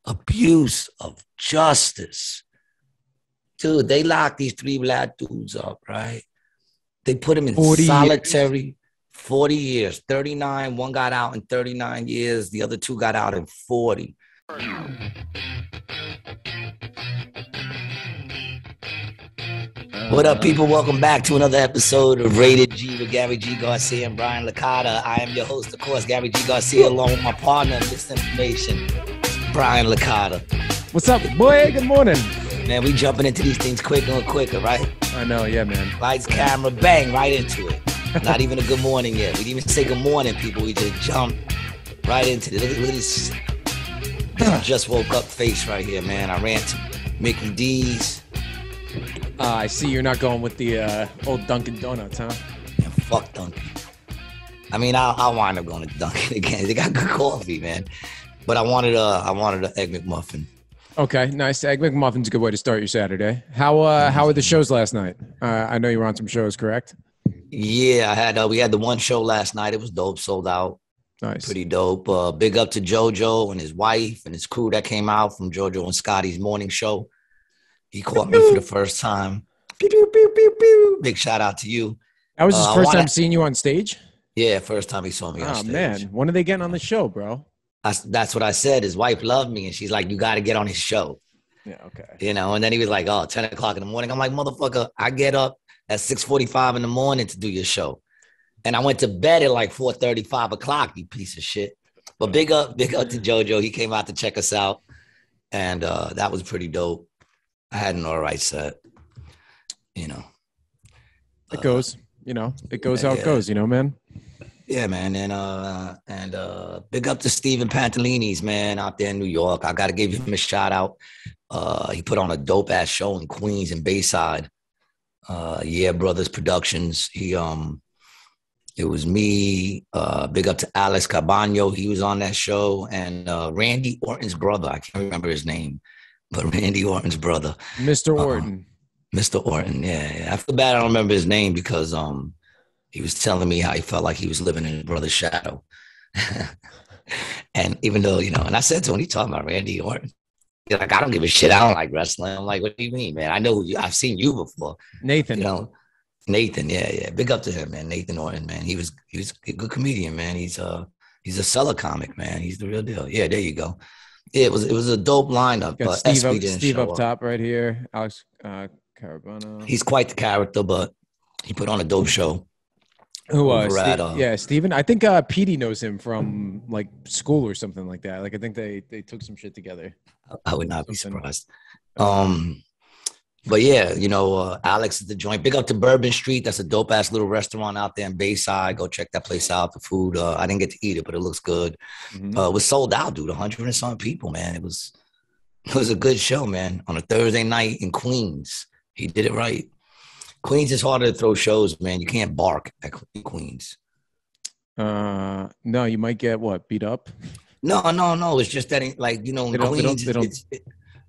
abuse of justice. Dude, they locked these 3 black dudes up, right? They put them in 40 solitary years. 40 years, 39. One got out in 39 years. The other 2 got out in 40. What up, people? Welcome back to another episode of Rated G with Gary G. Garcia and Brian Licata. I am your host, of course, Gary G. Garcia, along with my partner in Misinformation, Brian Licata. What's up, boy? Good morning. Man, we jumping into these things quicker and quicker, right? I know, yeah, man. Lights, camera, bang, right into it. Not even a good morning yet. We didn't even say good morning, people. We just jumped right into it. Look at this just woke up face right here, man. I ran to Mickey D's. I see you're not going with the old Dunkin' Donuts, huh? Man, fuck Dunkin'. I mean, I'll wind up going to Dunkin' again. They got good coffee, man. But I wanted an Egg McMuffin. Okay, nice. Egg McMuffin's a good way to start your Saturday. How were the shows last night? I know you were on some shows, correct? Yeah, we had the one show last night. It was dope, sold out. Nice. Pretty dope. Big up to JoJo and his wife and his crew that came out from JoJo and Scotty's morning show. He caught me for the first time. Pew, pew, pew, pew, pew. Big shout out to you. That was his first time seeing you on stage? Yeah, first time he saw me on stage. Oh, man. When are they getting on the show, bro? That's what I said. His wife loved me, and she's like, you got to get on his show. Yeah, okay. You know, and then he was like, 10 o'clock in the morning. I'm like, motherfucker, I get up at 6:45 in the morning to do your show. And I went to bed at like 4:30, 5 o'clock, you piece of shit. But big up to JoJo. He came out to check us out, and that was pretty dope. I had an all right set, you know. It goes, it goes how it goes, man. Yeah, man. And big up to Steven Pantalini's, man, out there in New York. I got to give him a shout out. He put on a dope ass show in Queens and Bayside. Yeah, Brothers Productions. It was me. Big up to Alex Cabano. He was on that show. And Randy Orton's brother. I can't remember his name, but Randy Orton's brother. Mr. Orton. Mr. Orton, yeah. I feel bad I don't remember his name because he was telling me how he felt like he was living in his brother's shadow. And even though, and I said to him, he talking about Randy Orton. He's like, I don't give a shit. I don't like wrestling. I'm like, what do you mean, man? I know I've seen you before. Nathan. Nathan, yeah. Big up to him, man. Nathan Orton, man. He was a good comedian, man. He's a seller comic, man. He's the real deal. Yeah, there you go. Yeah, it was a dope lineup. Got Steve up top right here. Alex Carabano. He's quite the character, but he put on a dope show. Who Steven. I think Petey knows him from like school or something like that. Like I think they took some shit together. I would not be surprised. But yeah, Alex is the joint. Big up to Bourbon Street. That's a dope ass little restaurant out there in Bayside. Go check that place out. The food, I didn't get to eat it, but it looks good. Mm-hmm. It was sold out, dude. 100 and some people, man. It was a good show, man. On a Thursday night in Queens, he did it right. Queens is harder to throw shows, man. You can't bark at Queens. No, you might get beat up? No. It's just that, like, in Queens,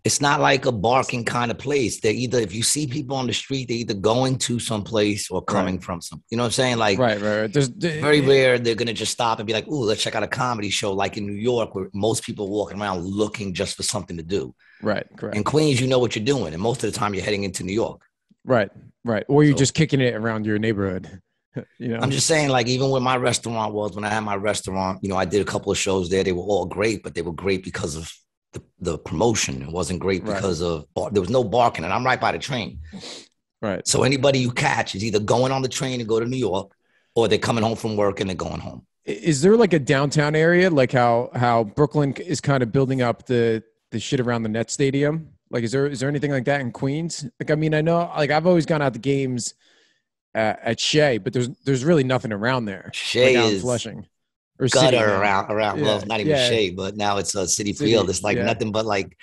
it's not like a barking kind of place. They're either, if you see people on the street, they're either going to some place or coming from some. You know what I'm saying? Like, right. There's very rare they're gonna just stop and be like, "Ooh, let's check out a comedy show." Like in New York, where most people are walking around looking just for something to do. Right. Correct. In Queens, you know what you're doing, and most of the time, you're heading into New York. Right. Or you're just kicking it around your neighborhood. I'm just saying, like, even where my restaurant was, when I had my restaurant, I did a couple of shows there. They were all great, but they were great because of the promotion. It wasn't great because of there was no barking, and I'm right by the train. Right. So anybody you catch is either going on the train to go to New York, or they're coming home from work and they're going home. Is there like a downtown area, like how Brooklyn is kind of building up the shit around the Nets Stadium? Like, is there anything like that in Queens? Like, I mean, I know, like, I've always gone out to games at Shea, but there's really nothing around there. Shea is Flushing or gutter City, around. Well, not even Shea, but now it's a City Field. It's like nothing but like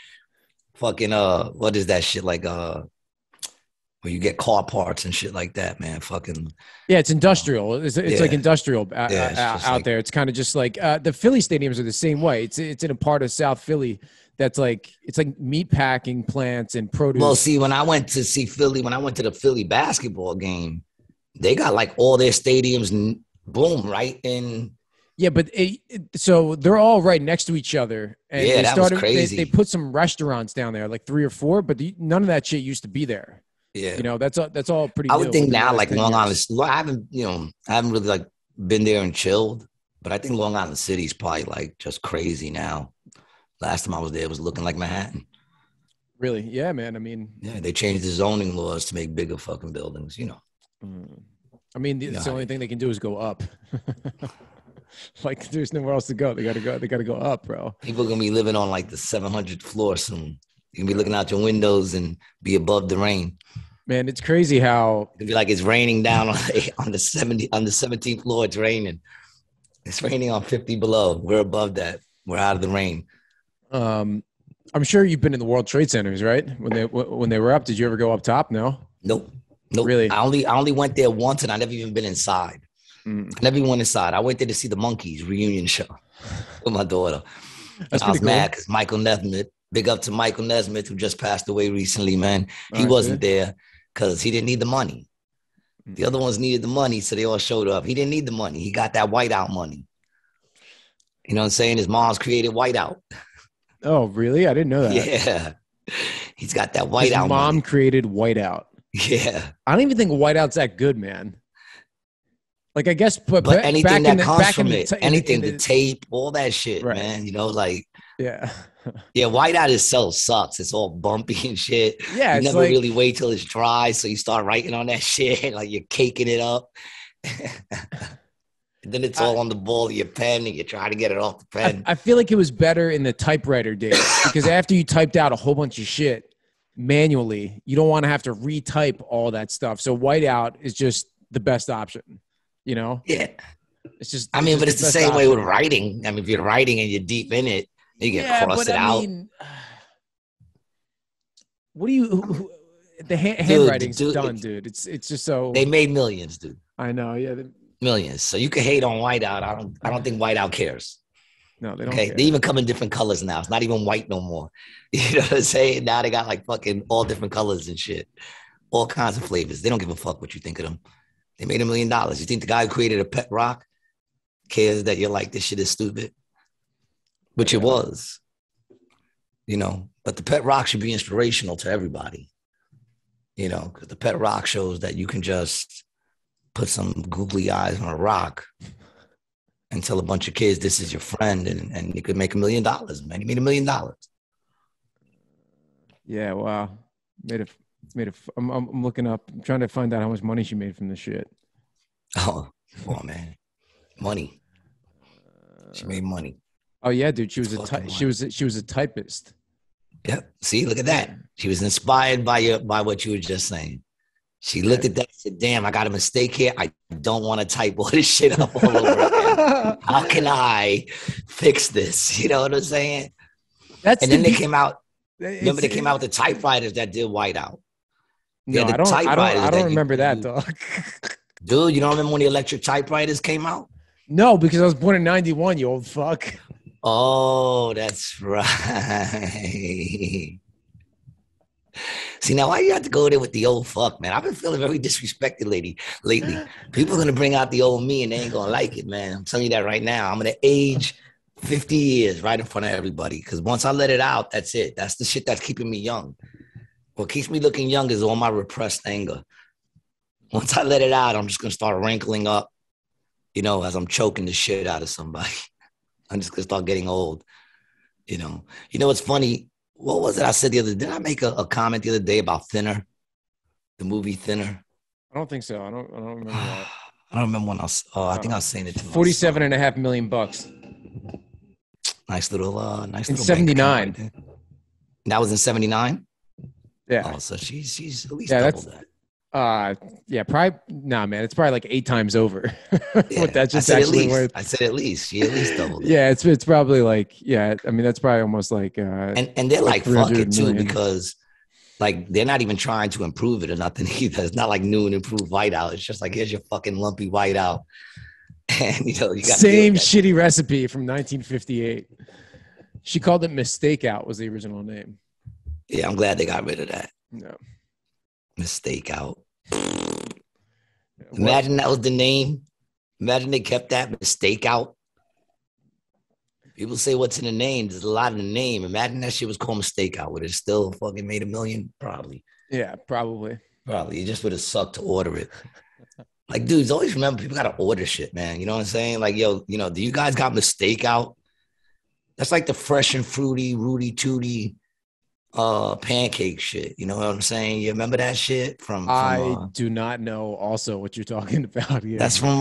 fucking what is that shit like where you get car parts and shit like that, man. Fucking it's industrial. It's like industrial out there. It's kind of just like the Philly stadiums are the same way. It's in a part of South Philly that's like, it's like meat packing plants and produce. Well, see, when I went to the Philly basketball game, they got like all their stadiums, boom, right in Yeah, but so they're all right next to each other, and Yeah, they that was started. They crazy. put some restaurants down there, like 3 or 4, but none of that shit used to be there. Yeah. That's all pretty I would new think within the now, last like 10 years. I haven't really like been there and chilled, but I think Long Island City is probably like just crazy now. Last time I was there, it was looking like Manhattan. Really? Yeah, man. I mean, Yeah, they changed the zoning laws to make bigger fucking buildings. mm, I mean, You know it's the how only they thing do. they can do is go up. Like, there's nowhere else to go. They gotta go. They gotta go up, bro. People are gonna be living on like the 700th floor soon. You can be Yeah. looking out your windows and be above the rain. Man, it's crazy how. It'd be like it's raining down on the 17th floor. It's raining. It's raining on 50 below. We're above that. We're out of the rain. Um, I'm sure you've been in the World Trade Centers, right? When they were up, did you ever go up top? No, Nope. Nope. really. I only went there once and I never even been inside. Mm. I never even went inside. I went there to see the Monkees reunion show with my daughter. And That's I pretty was mad cool. because Michael Nesmith, big up to Michael Nesmith, who just passed away recently, man. He I see. wasn't there because he didn't need the money. The Mm. other ones needed the money, so they all showed up. He didn't need the money. He got that whiteout money. You know what I'm saying? His mom's created whiteout. Oh, really? I didn't know that. Yeah. He's got that His whiteout mom money. created Whiteout. Yeah. I don't even think Whiteout's that good, man. Like, I guess, but But anything back in that the comes back in from the it, in anything, the the tape, all that shit, right, man. Like, yeah, yeah, whiteout itself sucks. It's all bumpy and shit. yeah. You It's never like really wait till it's dry, so you start writing on that shit, like you're caking it up. And then it's I, all on the ball of your pen, and you're trying to get it off the pen. I feel like it was better in the typewriter days because after you typed out a whole bunch of shit manually, you don't want to have to retype all that stuff. So Whiteout is just the best option. You know, Yeah, I it's mean, just but the it's the best same way with option. writing. I mean, if you're writing and you're deep in it, you can Yeah, cross but it I out. mean, what do you? The Dude, handwriting's done, dude, dude. It's just so. they made millions, dude, I know. Yeah. millions. So you can hate on whiteout. I don't think whiteout cares. No, they don't Okay, they care. even come in different colors now. It's not even white no more. You know what I'm saying? Now they got like fucking all different colors and shit, all kinds of flavors. They don't give a fuck what you think of them. They made $1 million. You think the guy who created a pet rock cares that you're like this shit is stupid? Which it Yeah. was, But the pet rock should be inspirational to everybody, because the pet rock shows that you can just put some googly eyes on a rock and tell a bunch of kids this is your friend, and you could make $1 million, man. You made $1 million. Yeah. Wow. Made a made a. I'm looking up. I'm trying to find out how much money she made from this shit. Oh, come on, man. Money. She made money. Oh yeah, dude. She was Fucking she money. was a typist. Yep. See, look at Yeah. that. She was inspired by what you were just saying. She Yeah. looked at that and said, damn, I got a mistake here. I don't want to type all this shit up all over again. How can I fix this? You know what I'm saying? That's And the then they be. came out. Remember, It's they came out with the typewriters that did whiteout. They no, had the typewriters I don't that remember that, dog. dude, you don't remember when the electric typewriters came out? No, because I was born in '91. You old fuck. Oh, that's right. See, now why you have to go there with the old fuck, man? I've been feeling very disrespected lately. People are gonna bring out the old me and they ain't gonna like it, man. I'm telling you that right now. I'm gonna age 50 years right in front of everybody. Cause once I let it out, that's it. That's the shit that's keeping me young. What keeps me looking young is all my repressed anger. Once I let it out, I'm just gonna start wrinkling up, as I'm choking the shit out of somebody. I'm just gonna start getting old. What's funny? What was it I said the other day? Did I make a comment the other day about Thinner, the movie Thinner? I don't think so. I don't remember that. I don't remember when I was. I think I was saying it to my 47 son. and a half million bucks Nice little in bank account right 79. there. That was in '79. Yeah. Oh, so she's at least Yeah, double that's that. yeah, probably nah, man. It's probably like 8 times over Yeah, what that's I just said at actually least. worth. I said at least. She at least doubled it. Yeah, it's probably like yeah. I mean, that's probably almost And they're like like fuck 300 it too million. because like they're not even trying to improve it or nothing either. It's not like new and improved whiteout. It's just like here's your fucking lumpy whiteout, and you got to deal with Same that shit. shitty recipe from 1958. She called it Mistake Out was the original name. Yeah, I'm glad they got rid of that No. mistake out. Yeah, what? Imagine that was the name. Imagine they kept that mistake out. People say what's in the name. There's a lot in the name. Imagine that shit was called Stakeout. Would it still fucking made $1 million? Probably. Yeah, probably. Probably. It just would have sucked to order it. Like, dudes, always remember people gotta order shit, man. You know what I'm saying? Like, yo, do you guys got Stakeout? That's like the fresh and fruity, Rudy Tooty pancake shit. You know what I'm saying? You remember that shit from I do not know also what you're talking about here. That's from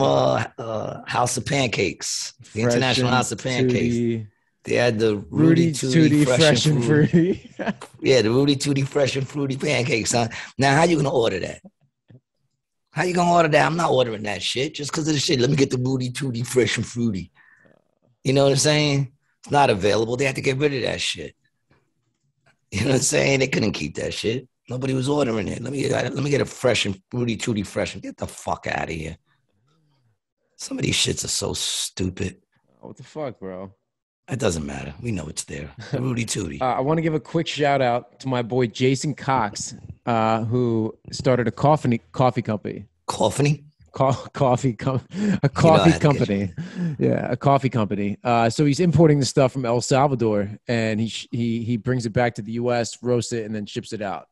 House of Pancakes, the Fresh International House of Pancakes. Tooty. They had the Rudy Tooty fresh and fruity. Yeah, the Rudy Tooty fresh and fruity pancakes, son. Now, how you gonna order that? How you gonna order that? I'm not ordering that shit just because of the shit. Let me get the Rudy Tooty fresh and fruity. You know what I'm saying? It's not available. They had to get rid of that shit. You know what I'm saying? They couldn't keep that shit. Nobody was ordering it. Let me get a fresh and Rudy Tooty fresh and get the fuck out of here. Some of these shits are so stupid. What the fuck, bro? It doesn't matter. We know it's there. Rudy Tooty. I want to give a quick shout out to my boy Jason Cox, who started a coffee company. Coffee? Coffee company. Yeah, a coffee company. So he's importing the stuff from El Salvador, and he brings it back to the U.S., roasts it, and then ships it out.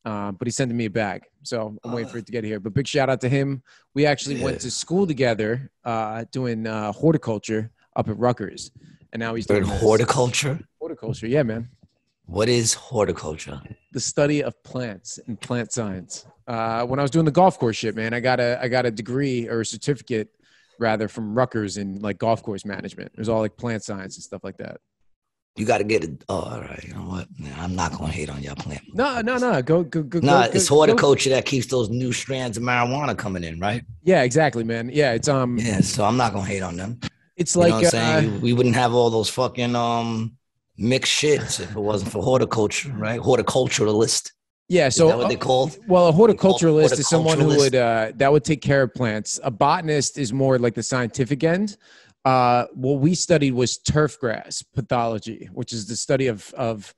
But he's sending me a bag, so I'm waiting for it to get here. But big shout out to him. We actually went to school together, doing horticulture up at Rutgers, and now he's doing horticulture. Horticulture, yeah, man. What is horticulture? The study of plants and plant science. When I was doing the golf course shit, man, I got a degree or a certificate rather from Rutgers in like golf course management. It was all like plant science and stuff like that. You got to get it. Oh, all right. You know what? I'm not going to hate on y'all plant. No. Go. It's horticulture that keeps those new strands of marijuana coming in, right? Yeah, exactly, man. Yeah, it's Yeah, so I'm not going to hate on them. It's like, you know what I'm saying? We wouldn't have all those fucking mixed shits if it wasn't for horticulture, right? Horticulturalist. Yeah, so is that what they called? Well, a horticulturalist is someone who would that would take care of plants. A botanist is more like the scientific end. What we studied was turf grass pathology, which is the study of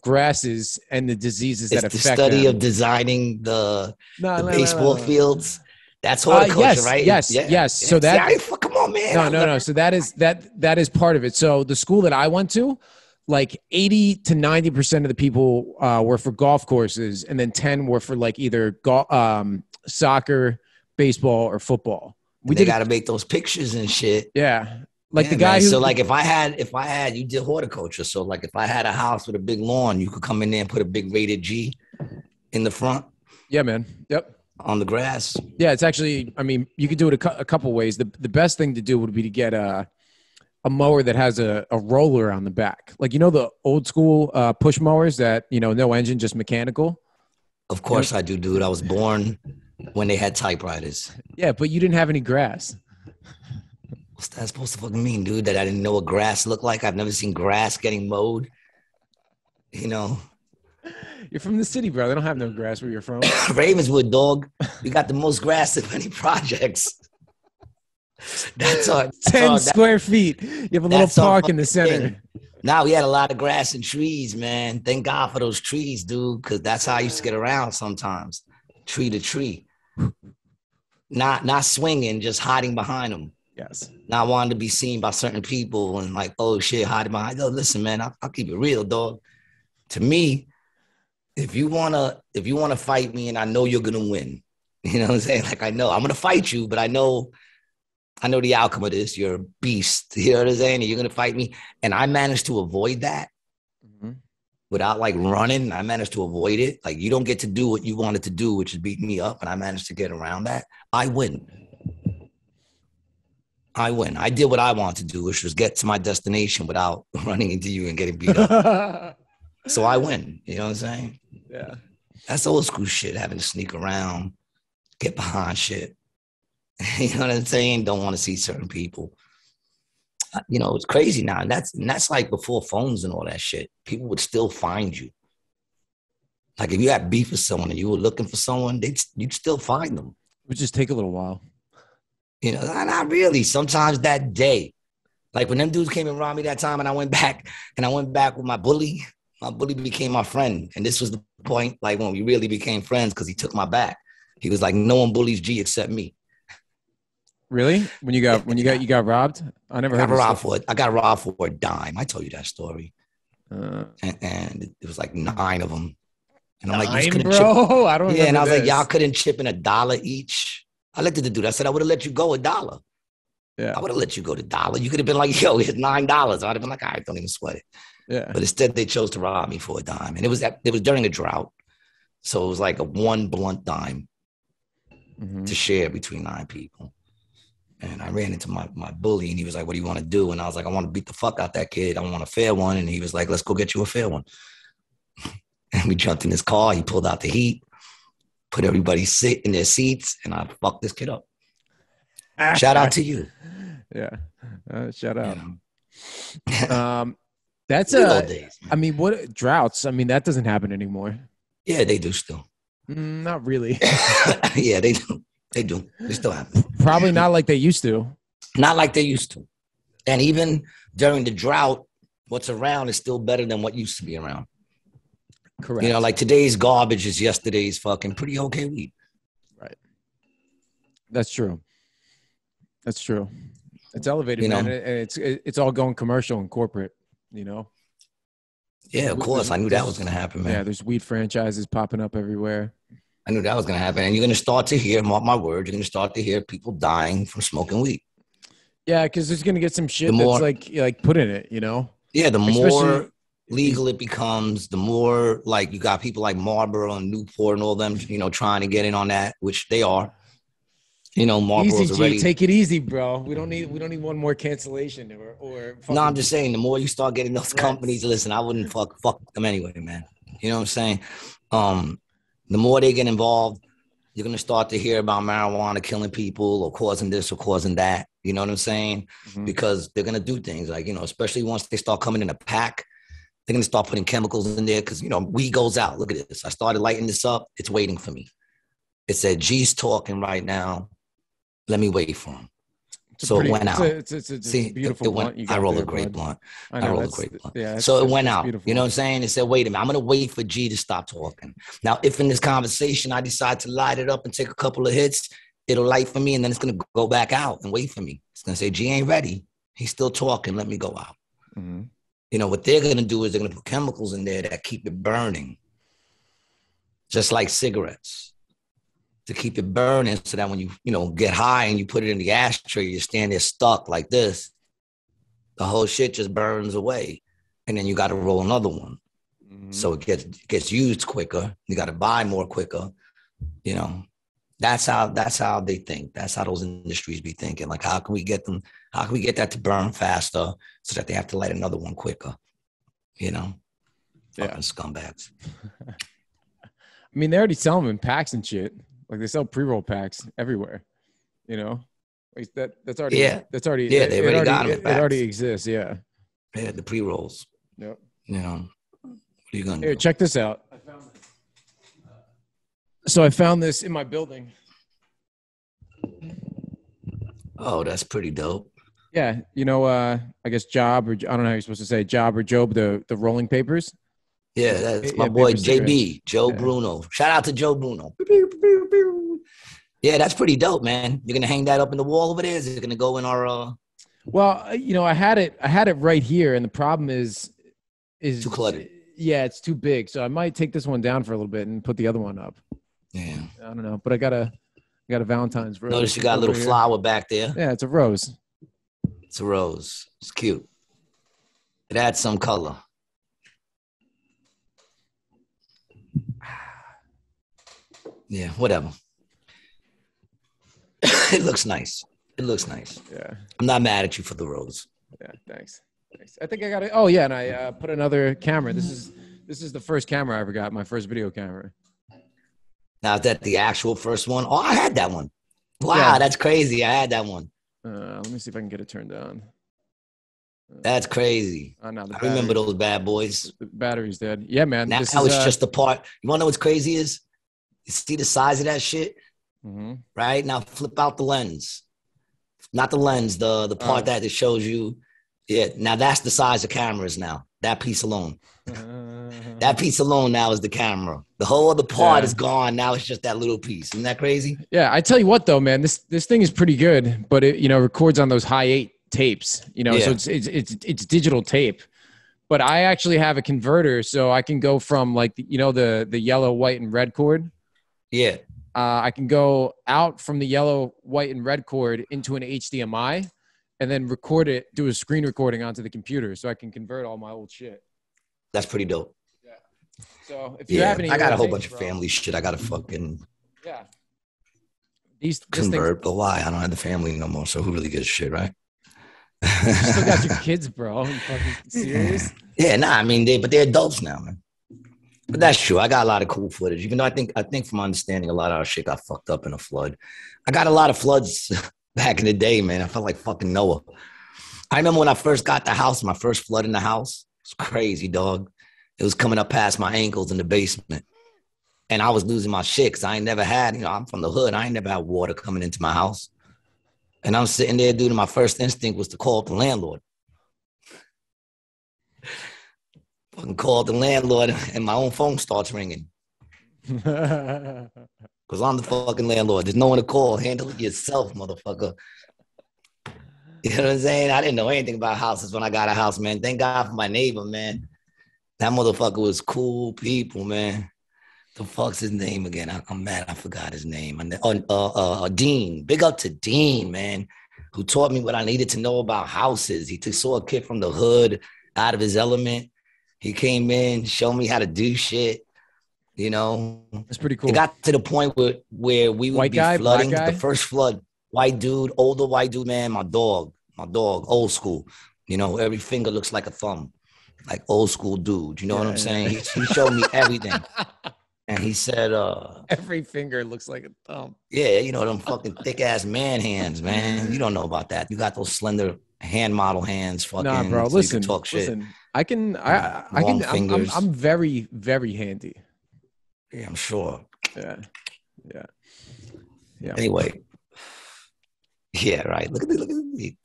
grasses and the diseases that affect them. The study of designing the baseball fields. That's horticulture, right? Yes. So that come on, man. No. So that is part of it. So the school that I went to, like 80 to 90% of the people were for golf courses, and then 10 were for like either soccer, baseball, or football. They got to make those pictures and shit. Yeah. Like the guy who. So like if I had, you did horticulture. So like if I had a house with a big lawn, you could come in there and put a big rated G in the front. Yeah, man. Yep. On the grass. Yeah, it's actually, I mean, you could do it a couple ways. The best thing to do would be to get a mower that has a roller on the back. Like, the old school push mowers that, no engine, just mechanical. Of course I do, dude. I was born when they had typewriters. Yeah, but you didn't have any grass. What's that supposed to fucking mean, dude? That I didn't know what grass looked like? I've never seen grass getting mowed. You're from the city, bro. They don't have no grass where you're from. Ravenswood, dog. We got the most grass of any projects. That's our 10 square feet. You have a little park in the center. Now we had a lot of grass and trees, man. Thank God for those trees, dude, because that's how I used to get around sometimes. Tree to tree. Not swinging, just hiding behind them. Yes. Not wanting to be seen by certain people and like, oh shit, hiding behind. Yo, listen, man, I'll keep it real, dog. To me, if you wanna fight me and I know you're gonna win, you know what I'm saying? Like I know I'm gonna fight you, but I know the outcome of this. You're a beast. You know what I'm saying? And you're gonna fight me. And I managed to avoid that without like running. I managed to avoid it. Like you don't get to do what you wanted to do, which is beat me up, and I managed to get around that. I win. I did what I wanted to do, which was get to my destination without running into you and getting beat up. So I win. You know what I'm saying? Yeah. That's old school shit, having to sneak around, get behind shit. You know what I'm saying? Don't want to see certain people. It's crazy now. And that's like before phones and all that shit. People would still find you. Like if you had beef with someone and you were looking for someone, you'd still find them. It would just take a little while. Not really. Sometimes that day. Like when them dudes came and robbed me that time and I went back with my bully. My bully became my friend. And this was the point, like when we really became friends because he took my back. He was like, no one bullies G except me. Really? When you got robbed? I never heard this. I got robbed for a dime. I told you that story. Uh, And it was like 9 of them. And I'm like, you couldn't bro. chip. I don't. Yeah, and I was this. like, y'all couldn't chip in $1 each. I looked at the dude. I said, I would have let you go $1. Yeah, I would have let you go $1. You could have been like, yo, it's $9. I'd have been like, all right, don't even sweat it. Yeah. But instead, they chose to rob me for a dime, and it was during a drought, so it was like a one blunt dime to share between 9 people. And I ran into my bully, and he was like, what do you want to do? And I was like, I want to beat the fuck out that kid. I want a fair one. And he was like, let's go get you a fair one. And we jumped in his car. He pulled out the heat, put everybody sit in their seats, and I fucked this kid up. Shout out to you. Yeah. Shout out. You know? That's days, I mean, what droughts? I mean, that doesn't happen anymore. Yeah, they do still. Not really. Yeah, they do. They do. They still happen. Probably not like they used to. Not like they used to. And even during the drought, what's around is still better than what used to be around. Correct. You know, like today's garbage is yesterday's fucking pretty okay weed. Right. That's true. That's true. It's elevated, you man. know? And it's all going commercial and corporate, you know? Yeah, of course. I knew that was going to happen, man. Yeah, there's weed franchises popping up everywhere. I knew that was going to happen. And you're going to start to hear, mark my words, you're going to start to hear people dying from smoking weed. Yeah, because there's going to get some shit that's like put in it, you know? Yeah, the more legal it becomes, the more like you got people like Marlboro and Newport and all them, you know, trying to get in on that, which they are. You know, Marlboro's easy, already. G, take it easy, bro. We don't need one more cancellation or. No, I'm just saying. The more you start getting those companies, listen, I wouldn't fuck them anyway, man. You know what I'm saying? The more they get involved, you're gonna start to hear about marijuana killing people or causing this or causing that. You know what I'm saying? Mm-hmm. Because they're gonna do things like, you know, especially once they start coming in a pack, they're gonna start putting chemicals in there because, you know, weed goes out. Look at this. I started lighting this up. It's waiting for me. It said G's talking right now. Let me wait for him. So it went out. It's a beautiful blunt. I roll a great blunt. I roll a great blunt. Yeah, so it went out. Beautiful. You know what I'm saying? It said, wait a minute, I'm going to wait for G to stop talking. Now, if in this conversation I decide to light it up and take a couple of hits, it'll light for me and then it's going to go back out and wait for me. It's going to say, G ain't ready. He's still talking. Let me go out. Mm-hmm. You know, what they're going to do is they're going to put chemicals in there that keep it burning. Just like cigarettes. To keep it burning so that when you get high and you put it in the ashtray, you stand there stuck like this, the whole shit just burns away. And then you got to roll another one. Mm-hmm. So it gets used quicker. You got to buy more quicker. You know, that's how they think. That's how those industries be thinking. Like, how can we get that to burn faster so that they have to light another one quicker? You know? Yeah. Fucking scumbags. I mean, they already sell them in packs and shit. Like they sell pre-roll packs everywhere, you know. Like that's already they already got them. It already exists, yeah. Yeah, the pre-rolls. Yep. You know, what are you gonna do? Check this out. I found this in my building. Oh, that's pretty dope. Yeah, you know, I guess Job or I don't know how you're supposed to say Job or Job, the rolling papers. Yeah, that's my boy JB, Joe Bruno. Shout out to Joe Bruno. Yeah, that's pretty dope, man. You're gonna hang that up in the wall over there? Is it gonna go in our Well, you know, I had it right here, and the problem is too cluttered. Yeah, it's too big. So I might take this one down for a little bit and put the other one up. Yeah. I don't know. But I got a Valentine's rose. Notice you got a little flower back there. Yeah, it's a rose. It's a rose. It's cute. It adds some color. Yeah, whatever. It looks nice. Yeah. I'm not mad at you for the rose. Yeah, thanks. I think I got it. Oh yeah, and I put another camera. This is the first camera I ever got, my first video camera. Now is that the actual first one? Oh, I had that one. Wow, yeah. That's crazy. I had that one. Let me see if I can get it turned on. That's crazy. I remember those bad boys. The battery's dead. Yeah, man. Now it's just the part. You want to know what's crazy is? You see the size of that shit? Mm-hmm. Right? Now flip out the lens. Not the lens, the part that it shows you. Yeah, now that's the size of cameras now. That piece alone. That piece alone now is the camera. The whole other part is gone. Now it's just that little piece. Isn't that crazy? Yeah, I tell you what though, man, this thing is pretty good, but it records on those high 8 tapes, so it's digital tape. But I actually have a converter, so I can go from like the yellow, white, and red cord. Yeah. I can go out from the yellow, white, and red cord into an HDMI, and then record it, do a screen recording onto the computer, so I can convert all my old shit. That's pretty dope. Yeah. So if you have any, I got a whole bunch of family shit. I got to fucking these convert, but why? I don't have the family no more, so who really gives a shit, right? You still got your kids, bro. You fucking serious? Yeah, I mean, they're adults now, man. But that's true. I got a lot of cool footage, even though I think from my understanding, a lot of our shit got fucked up in a flood. I got a lot of floods back in the day, man. I felt like fucking Noah. I remember when I first got the house, my first flood in the house. It's crazy, dog. It was coming up past my ankles in the basement. And I was losing my shit because I ain't never had, I'm from the hood. I ain't never had water coming into my house. And I'm sitting there, dude, and my first instinct was to call the landlord. Fucking called the landlord, and my own phone starts ringing. Because I'm the fucking landlord. There's no one to call. Handle it yourself, motherfucker. You know what I'm saying? I didn't know anything about houses when I got a house, man. Thank God for my neighbor, man. That motherfucker was cool people, man. The fuck's his name again? I'm mad. I forgot his name. Dean. Big up to Dean, man, who taught me what I needed to know about houses. He saw a kid from the hood out of his element. He came in, showed me how to do shit. That's pretty cool. It got to the point where we would be flooding. The first flood, white dude, older white dude, man. My dog, old school. Every finger looks like a thumb, like old school dude. You know what I'm saying? He showed me everything. And he said, every finger looks like a thumb. Yeah, them fucking thick ass man hands, man. You don't know about that. You got those slender hand model hands, fucking. Nah, bro. So listen, you can talk shit. I'm very, very handy. Yeah, I'm sure. Yeah. Anyway. Yeah, right. Look at me.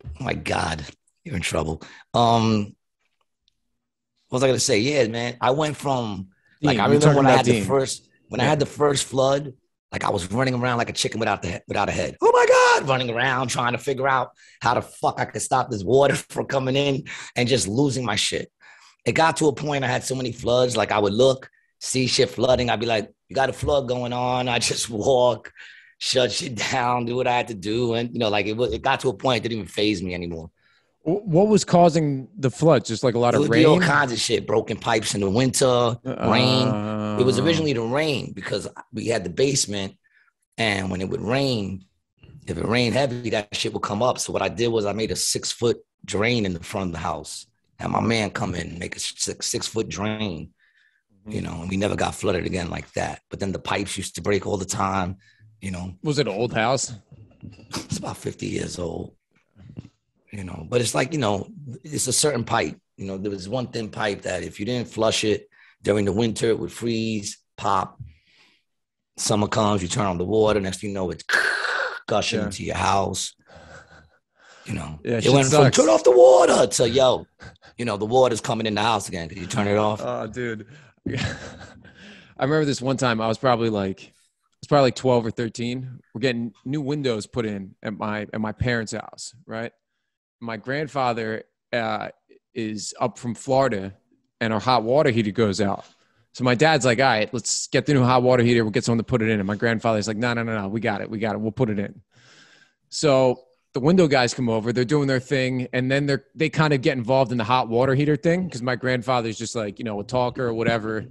Oh my God. You're in trouble. What was I gonna say? Yeah, man. I went from I remember when I had the first flood, like I was running around like a chicken without a head. Oh my God, running around trying to figure out how the fuck I could stop this water from coming in and just losing my shit. It got to a point I had so many floods, like I would look, see shit flooding. I'd be like, you got a flood going on. I just walk, shut shit down, do what I had to do. And, it got to a point that didn't even faze me anymore. What was causing the floods? Just like a lot of rain? All kinds of shit. Broken pipes in the winter, rain. It was originally the rain because we had the basement. And when it would rain, if it rained heavy, that shit would come up. So what I did was I made a 6-foot drain in the front of the house. Had my man come in and make a 6-foot drain. And we never got flooded again like that. But then the pipes used to break all the time, Was it an old house? It's about 50 years old. But it's like, it's a certain pipe. There was one thin pipe that if you didn't flush it during the winter, it would freeze, pop. Summer comes, you turn on the water. Next thing you know, it's gushing into your house. It went from turn off the water to, the water's coming in the house again. Could you turn it off? Oh, dude. I remember this one time I was probably like 12 or 13. We're getting new windows put in at my parents' house, right? My grandfather is up from Florida and our hot water heater goes out. So my dad's like, all right, let's get the new hot water heater. We'll get someone to put it in. And my grandfather's like, no. We got it. We'll put it in. So the window guys come over, they're doing their thing. And then they kind of get involved in the hot water heater thing. Cause my grandfather's just like, a talker or whatever.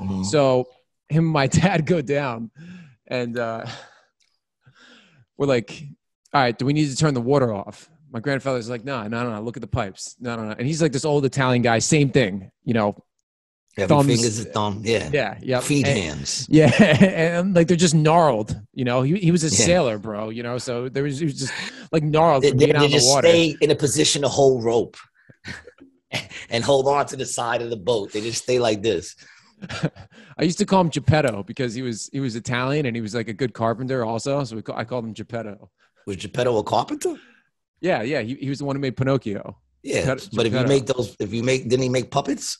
Mm-hmm. So him and my dad go down and we're like, all right, do we need to turn the water off? My grandfather's like, no, look at the pipes. No. And he's like this old Italian guy, same thing, Every finger's a thumb. Yeah. Yeah. Feet hands. Yeah. And like, they're just gnarled, he was a sailor, bro, so he was just like gnarled from being out in the water. They just stay in a position to hold rope and hold on to the side of the boat. They just stay like this. I used to call him Geppetto because he was Italian and he was like a good carpenter also. So I called him Geppetto. Was Geppetto a carpenter? Yeah. He was the one who made Pinocchio. Yeah, but didn't he make puppets?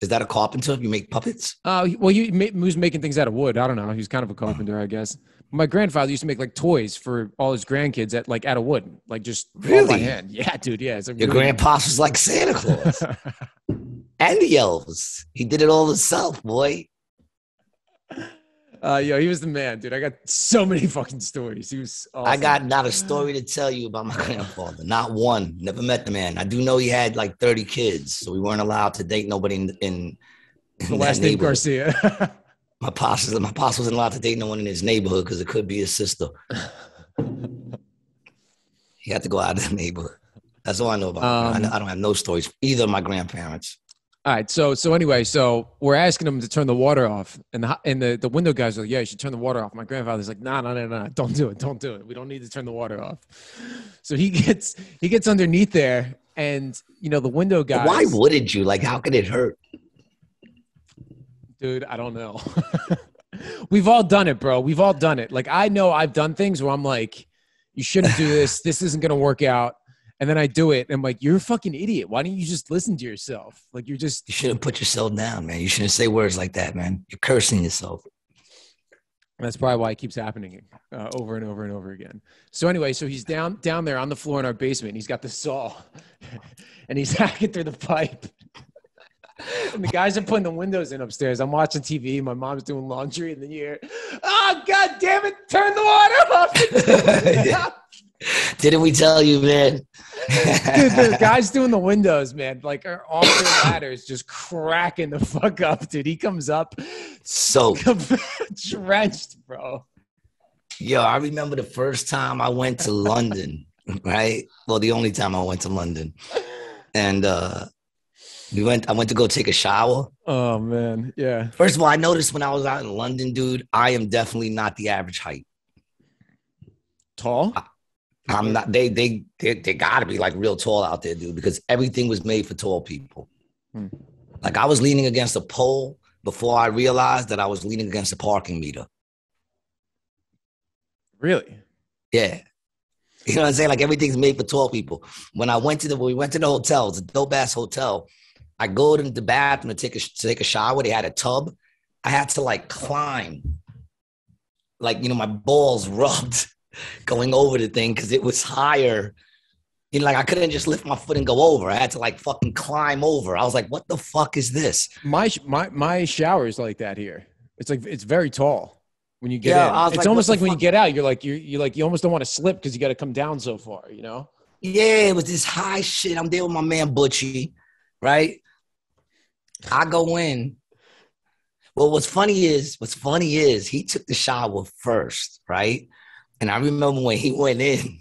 Is that a carpenter? You make puppets? Well, he was making things out of wood. I don't know. He was kind of a carpenter, I guess. My grandfather used to make like toys for all his grandkids out of wood, like just all by hand. Yeah, dude. Yeah, it's your grandpa was like Santa Claus and the elves. He did it all himself, boy. He was the man, dude. I got so many fucking stories. He was awesome. I got not a story to tell you about my grandfather. Not one. Never met the man. I do know he had like 30 kids, so we weren't allowed to date nobody in the last name Garcia. My pops wasn't allowed to date no one in his neighborhood because it could be his sister. He had to go out of the neighborhood. That's all I know about him. I don't have no stories. Either of my grandparents. All right, so anyway, we're asking him to turn the water off, and the window guys are like, yeah, you should turn the water off. My grandfather's like, no, don't do it. We don't need to turn the water off. So he gets underneath there, and the window guys. Why wouldn't you? Like, how could it hurt? Dude, I don't know. We've all done it, bro. We've all done it. Like, I know I've done things where I'm like, you shouldn't do this. This isn't gonna work out. And then I do it. And I'm like, you're a fucking idiot. Why don't you just listen to yourself? Like, you shouldn't put yourself down, man. You shouldn't say words like that, man. You're cursing yourself. That's probably why it keeps happening over and over and over again. So anyway, he's down there on the floor in our basement. And he's got the saw and he's hacking through the pipe. And the guys are putting the windows in upstairs. I'm watching TV. My mom's doing laundry. And then you hear, oh, God damn it. Turn the water off. Didn't we tell you, man? Dude, the guys doing the windows, man, like are off their ladders, just cracking the fuck up, dude. He comes up so drenched, bro. Yo, I remember the first time I went to London, right? Well, the only time I went to London. And I went to go take a shower. Oh, man. Yeah. First of all, I noticed when I was out in London, dude, I am definitely not the average height. Tall? I'm not. They gotta be like real tall out there, dude, because everything was made for tall people. Like I was leaning against a pole before I realized that I was leaning against a parking meter. Really? Yeah. You know what I'm saying? Like everything's made for tall people. When we went to the hotel, it's a dope ass hotel. I go to the bathroom to take a shower. They had a tub. I had to like climb, like my balls rubbed. Going over the thing because it was higher. Like I couldn't just lift my foot and go over. I had to like fucking climb over. I was like, what the fuck is this? My shower is like that here. It's like it's very tall when you get in. It's like, almost like when you get out, you almost don't want to slip because you got to come down so far, Yeah, it was this high shit. I'm there with my man Butchie, right? I go in. Well, what's funny is he took the shower first, right? And I remember when he went in,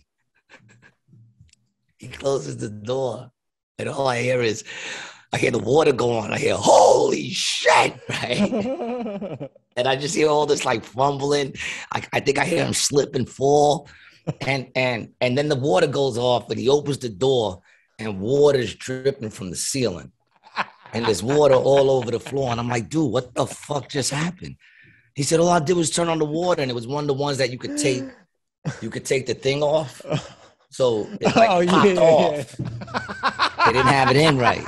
he closes the door, and all I hear the water go on. I hear, holy shit, right? And I just hear all this like fumbling. I think I hear him slip and fall. And then the water goes off, and he opens the door, and water's dripping from the ceiling. And there's water all over the floor. And I'm like, dude, what the fuck just happened? He said, all I did was turn on the water, and it was one of the ones that you could take. You could take the thing off. So it like popped off. They didn't have it in right.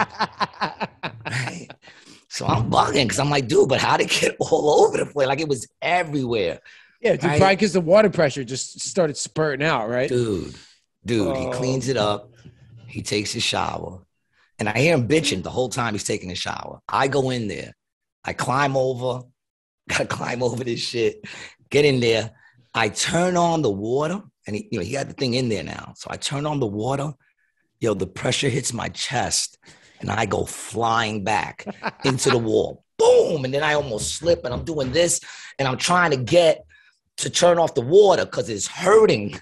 So I'm bugging because I'm like, dude, but how'd it get all over the place? Like it was everywhere. Yeah, dude, probably because the water pressure just started spurting out, right? Dude, he cleans it up. He takes his shower. And I hear him bitching the whole time he's taking a shower. I go in there. I climb over. Gotta climb over this shit. Get in there. I turn on the water, and he had the thing in there now. So I turn on the water. The pressure hits my chest, and I go flying back into the wall. Boom! And then I almost slip, and I'm doing this, and I'm trying to turn off the water because it's hurting.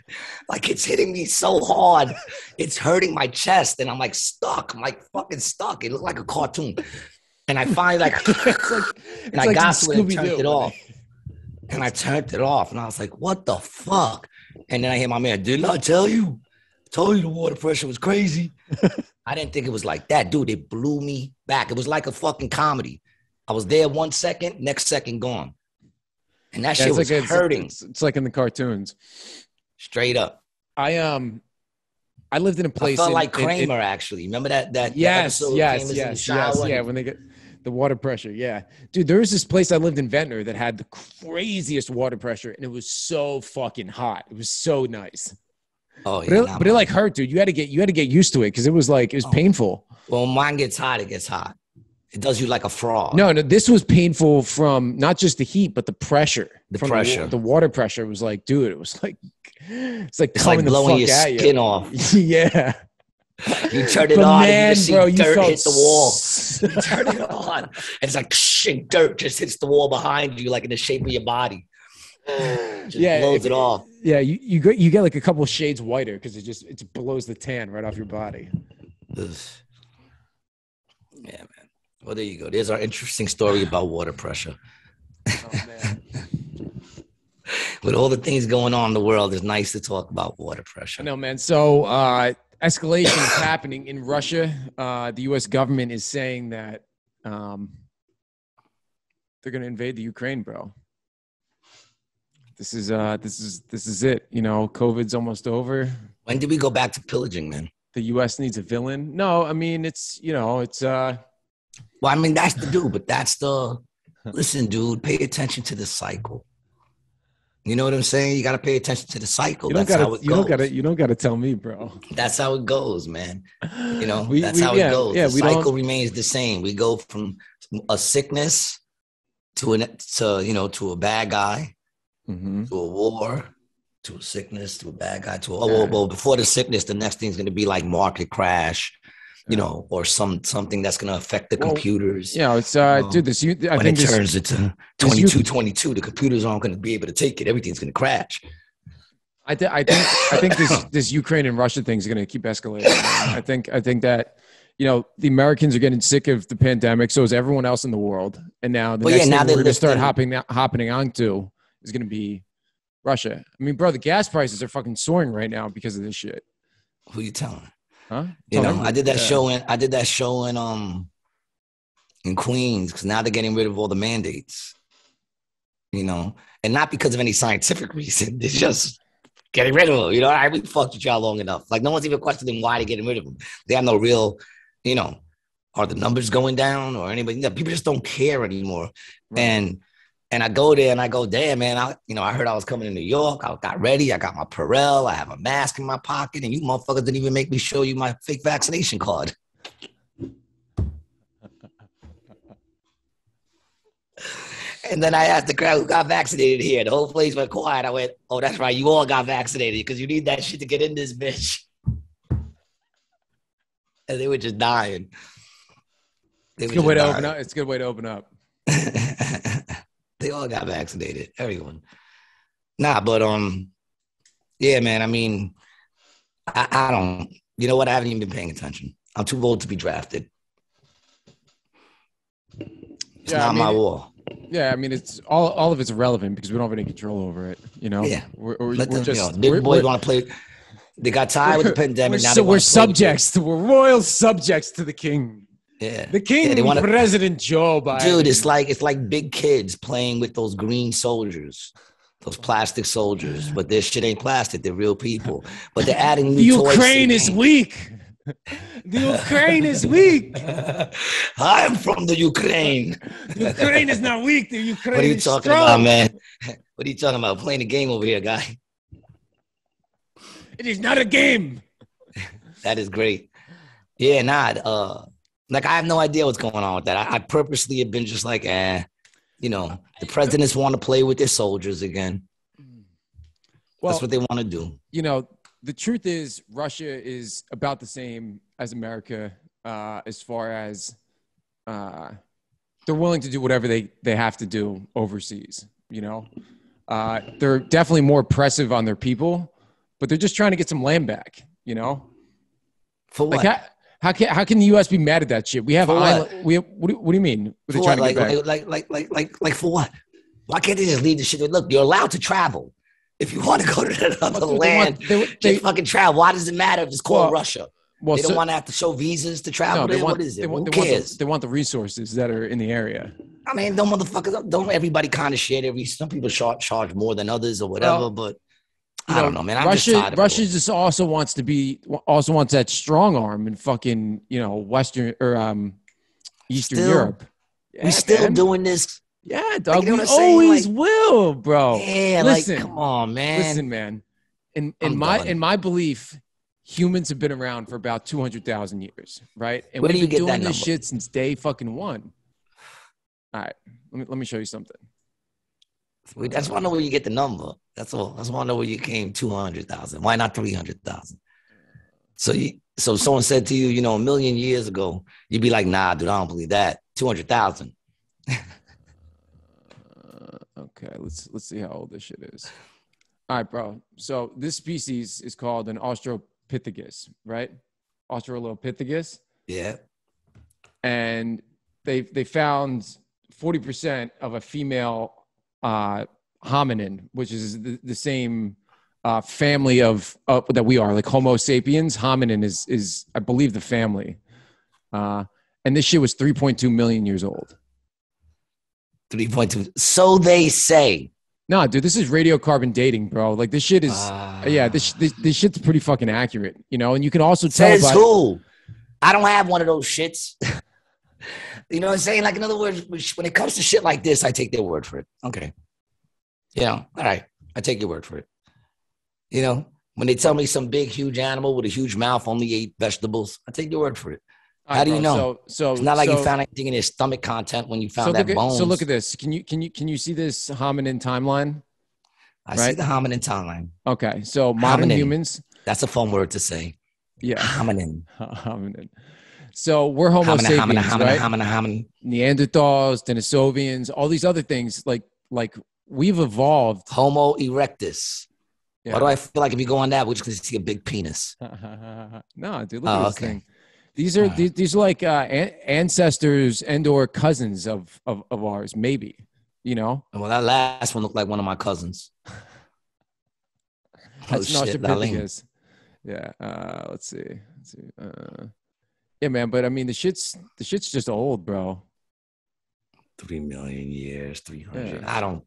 Like it's hitting me so hard. It's hurting my chest, and I'm like stuck. I'm like fucking stuck. It looked like a cartoon. And I finally I got to it and turned it off. And I turned it off, and I was like, what the fuck? And then I hear my man, didn't I tell you? I told you the water pressure was crazy. I didn't think it was like that. Dude, it blew me back. It was like a fucking comedy. I was there 1 second, next second gone. And that shit was hurting. It's like in the cartoons. Straight up. I I lived in a I place felt like Kramer, actually. Remember that that episode where Kramer's in the shower? yeah. When they get the water pressure, yeah, dude. There was this place I lived in Ventnor that had the craziest water pressure, and it was so fucking hot. It was so nice. Oh yeah, But it like hurt, dude. You had to get used to it because it was painful. Well, mine gets hot. It gets hot. It does you like a frog. No, this was painful from not just the heat, but the pressure. The water pressure was like, dude, it was like, it's like blowing your skin off. Yeah. You turn it on and you just see dirt hit the wall. You turn it on. And it's like dirt just hits the wall behind you, like in the shape of your body. Just blows it off. Yeah, you get like a couple shades whiter because it blows the tan right off your body. Yeah, man. Well, there you go. There's our interesting story about water pressure. Oh, man. With all the things going on in the world, it's nice to talk about water pressure. I know, man. So escalation is happening in Russia. The U.S. government is saying that they're going to invade the Ukraine, bro. This is it. You know, COVID's almost over. When did we go back to pillaging, man? The U.S. needs a villain. No, I mean it's. Well, I mean that's the dude, but that's the. Listen, dude, pay attention to the cycle. You know what I'm saying? You got to pay attention to the cycle. That's how it goes. You don't got to tell me, bro. That's how it goes, man. You know, that's how it goes. Yeah, the cycle remains the same. We go from a sickness to a bad guy, to a war, to a sickness, to a bad guy, to well, before the sickness, the next thing's going to be like market crash, you know, or something that's going to affect the computers. Yeah, it's dude. When it turns into 22, the computers aren't going to be able to take it. Everything's going to crash. I think this Ukraine and Russia thing is going to keep escalating. I think that the Americans are getting sick of the pandemic, so is everyone else in the world. And now the next thing we're going to start hopping onto is going to be Russia. I mean, bro, the gas prices are fucking soaring right now because of this shit. Who you telling? Huh? I did that show in Queens because now they're getting rid of all the mandates. You know, and not because of any scientific reason. It's just getting rid of them. You know, we fucked with y'all long enough. Like no one's even questioning why they're getting rid of them. They have no real, are the numbers going down or anybody? People just don't care anymore. Right. And I go there and I go, damn, man, I heard I was coming to New York. I got ready. I got my Parental. I have a mask in my pocket. And you motherfuckers didn't even make me show you my fake vaccination card. And then I asked the crowd who got vaccinated here. The whole place went quiet. I went, oh, that's right. You all got vaccinated because you need that shit to get in this bitch. And they were just dying. It's a good way to open up. It's a good way to open up. They all got vaccinated. Everyone. Nah, but yeah, man. I mean, I don't. You know what? I haven't even been paying attention. I'm too old to be drafted. It's not my war. Yeah, I mean, it's all of it's irrelevant because we don't have any control over it. You know. Yeah. Big boys want to play. They got tired with the pandemic. We're subjects. We're royal subjects to the king. Yeah, the king, President Joe Biden. Dude, it's like big kids playing with those green soldiers, those plastic soldiers. But this shit ain't plastic; they're reil people. But they're adding new toys. The Ukraine is weak. The Ukraine is weak. I'm from the Ukraine. The Ukraine is not weak. The Ukraine. What are you talking about, man? What are you talking about? Playing a game over here, guy. It is not a game. That is great. Yeah, like, I have no idea what's going on with that. I purposely have been just like, the presidents want to play with their soldiers again. Well, that's what they want to do. The truth is Russia is about the same as America as far as they're willing to do whatever they have to do overseas. They're definitely more oppressive on their people, but they're just trying to get some land back, For what? Like, how can the U.S. be mad at that shit? We have what do you mean? For what? Like for what? Why can't they just leave the shit? Look, you're allowed to travel. If you want to go to another land, they fucking travel. Why does it matter if it's called Russia? Well, they don't want to have to show visas to travel. No, what is it? Who cares? They want the resources that are in the area. I mean, don't everybody kind of share their resources. Some people charge more than others or whatever, but you I don't know, know, man. I'm just tired of it Russia all. just also wants that strong arm in fucking, you know, Western or Eastern Still, Europe. we Yeah, still man. doing this. Yeah, Like, dog. you know what We I'm saying? always Like, will, bro. yeah, like, come Listen, on, man. listen, man. In I'm done. my belief, humans have been around for about 200,000 years, right? And Where do we've you been get that doing this number? shit since day fucking one. All right, let me show you something. That's why I know where you get the number. That's all. That's why I know where you came 200,000. Why not 300,000? So someone said to you, you know, a million years ago, you'd be like, nah, dude, I don't believe that. 200,000. Okay, let's see how old this shit is. All right, bro. So this species is called an Australopithecus, right? Australopithecus, Yeah. and they found 40% of a female hominin, which is the same family of that we are, like Homo sapiens. Hominin is I believe the family, and this shit was 3.2 million years old. 3.2. So they say. No, dude, this is radiocarbon dating, bro. Like this shit is, yeah, Uh, this shit's pretty fucking accurate, you know. And you can also tell says by, who? I don't have one of those shits. You know what I'm saying? Like, in other words, when it comes to shit like this, I take their word for it. Okay. You know, all right. I take your word for it. You know, when they tell me some big, huge animal with a huge mouth only ate vegetables, I take your word for it. all How right, do you bro. know? It's not like you found anything in his stomach content when you found that Look bones. at this. Can you see this hominin timeline? I see Right. the hominin time. Okay. So modern Hominin. humans, That's a fun word to say. yeah, Hominin. hominin. So we're Homo Hominin, hominin, sapiens, hominin, right? hominin, hominin. Neanderthals, Denisovians, all these other things. Like we've evolved. Homo erectus. Why do Yeah. I feel like if you go on that, we're just going to see a big penis? No, dude, look at Oh, this okay. thing. These All are right. these are like ancestors and or cousins of ours, maybe. You know, Well, that last one looked like one of my cousins. Oh, that's an shit. Darlene. Australopithecus. Yeah. Let's see. Yeah, man. But I mean, the shit's just old, bro. 3 million years, 300. Yeah. I don't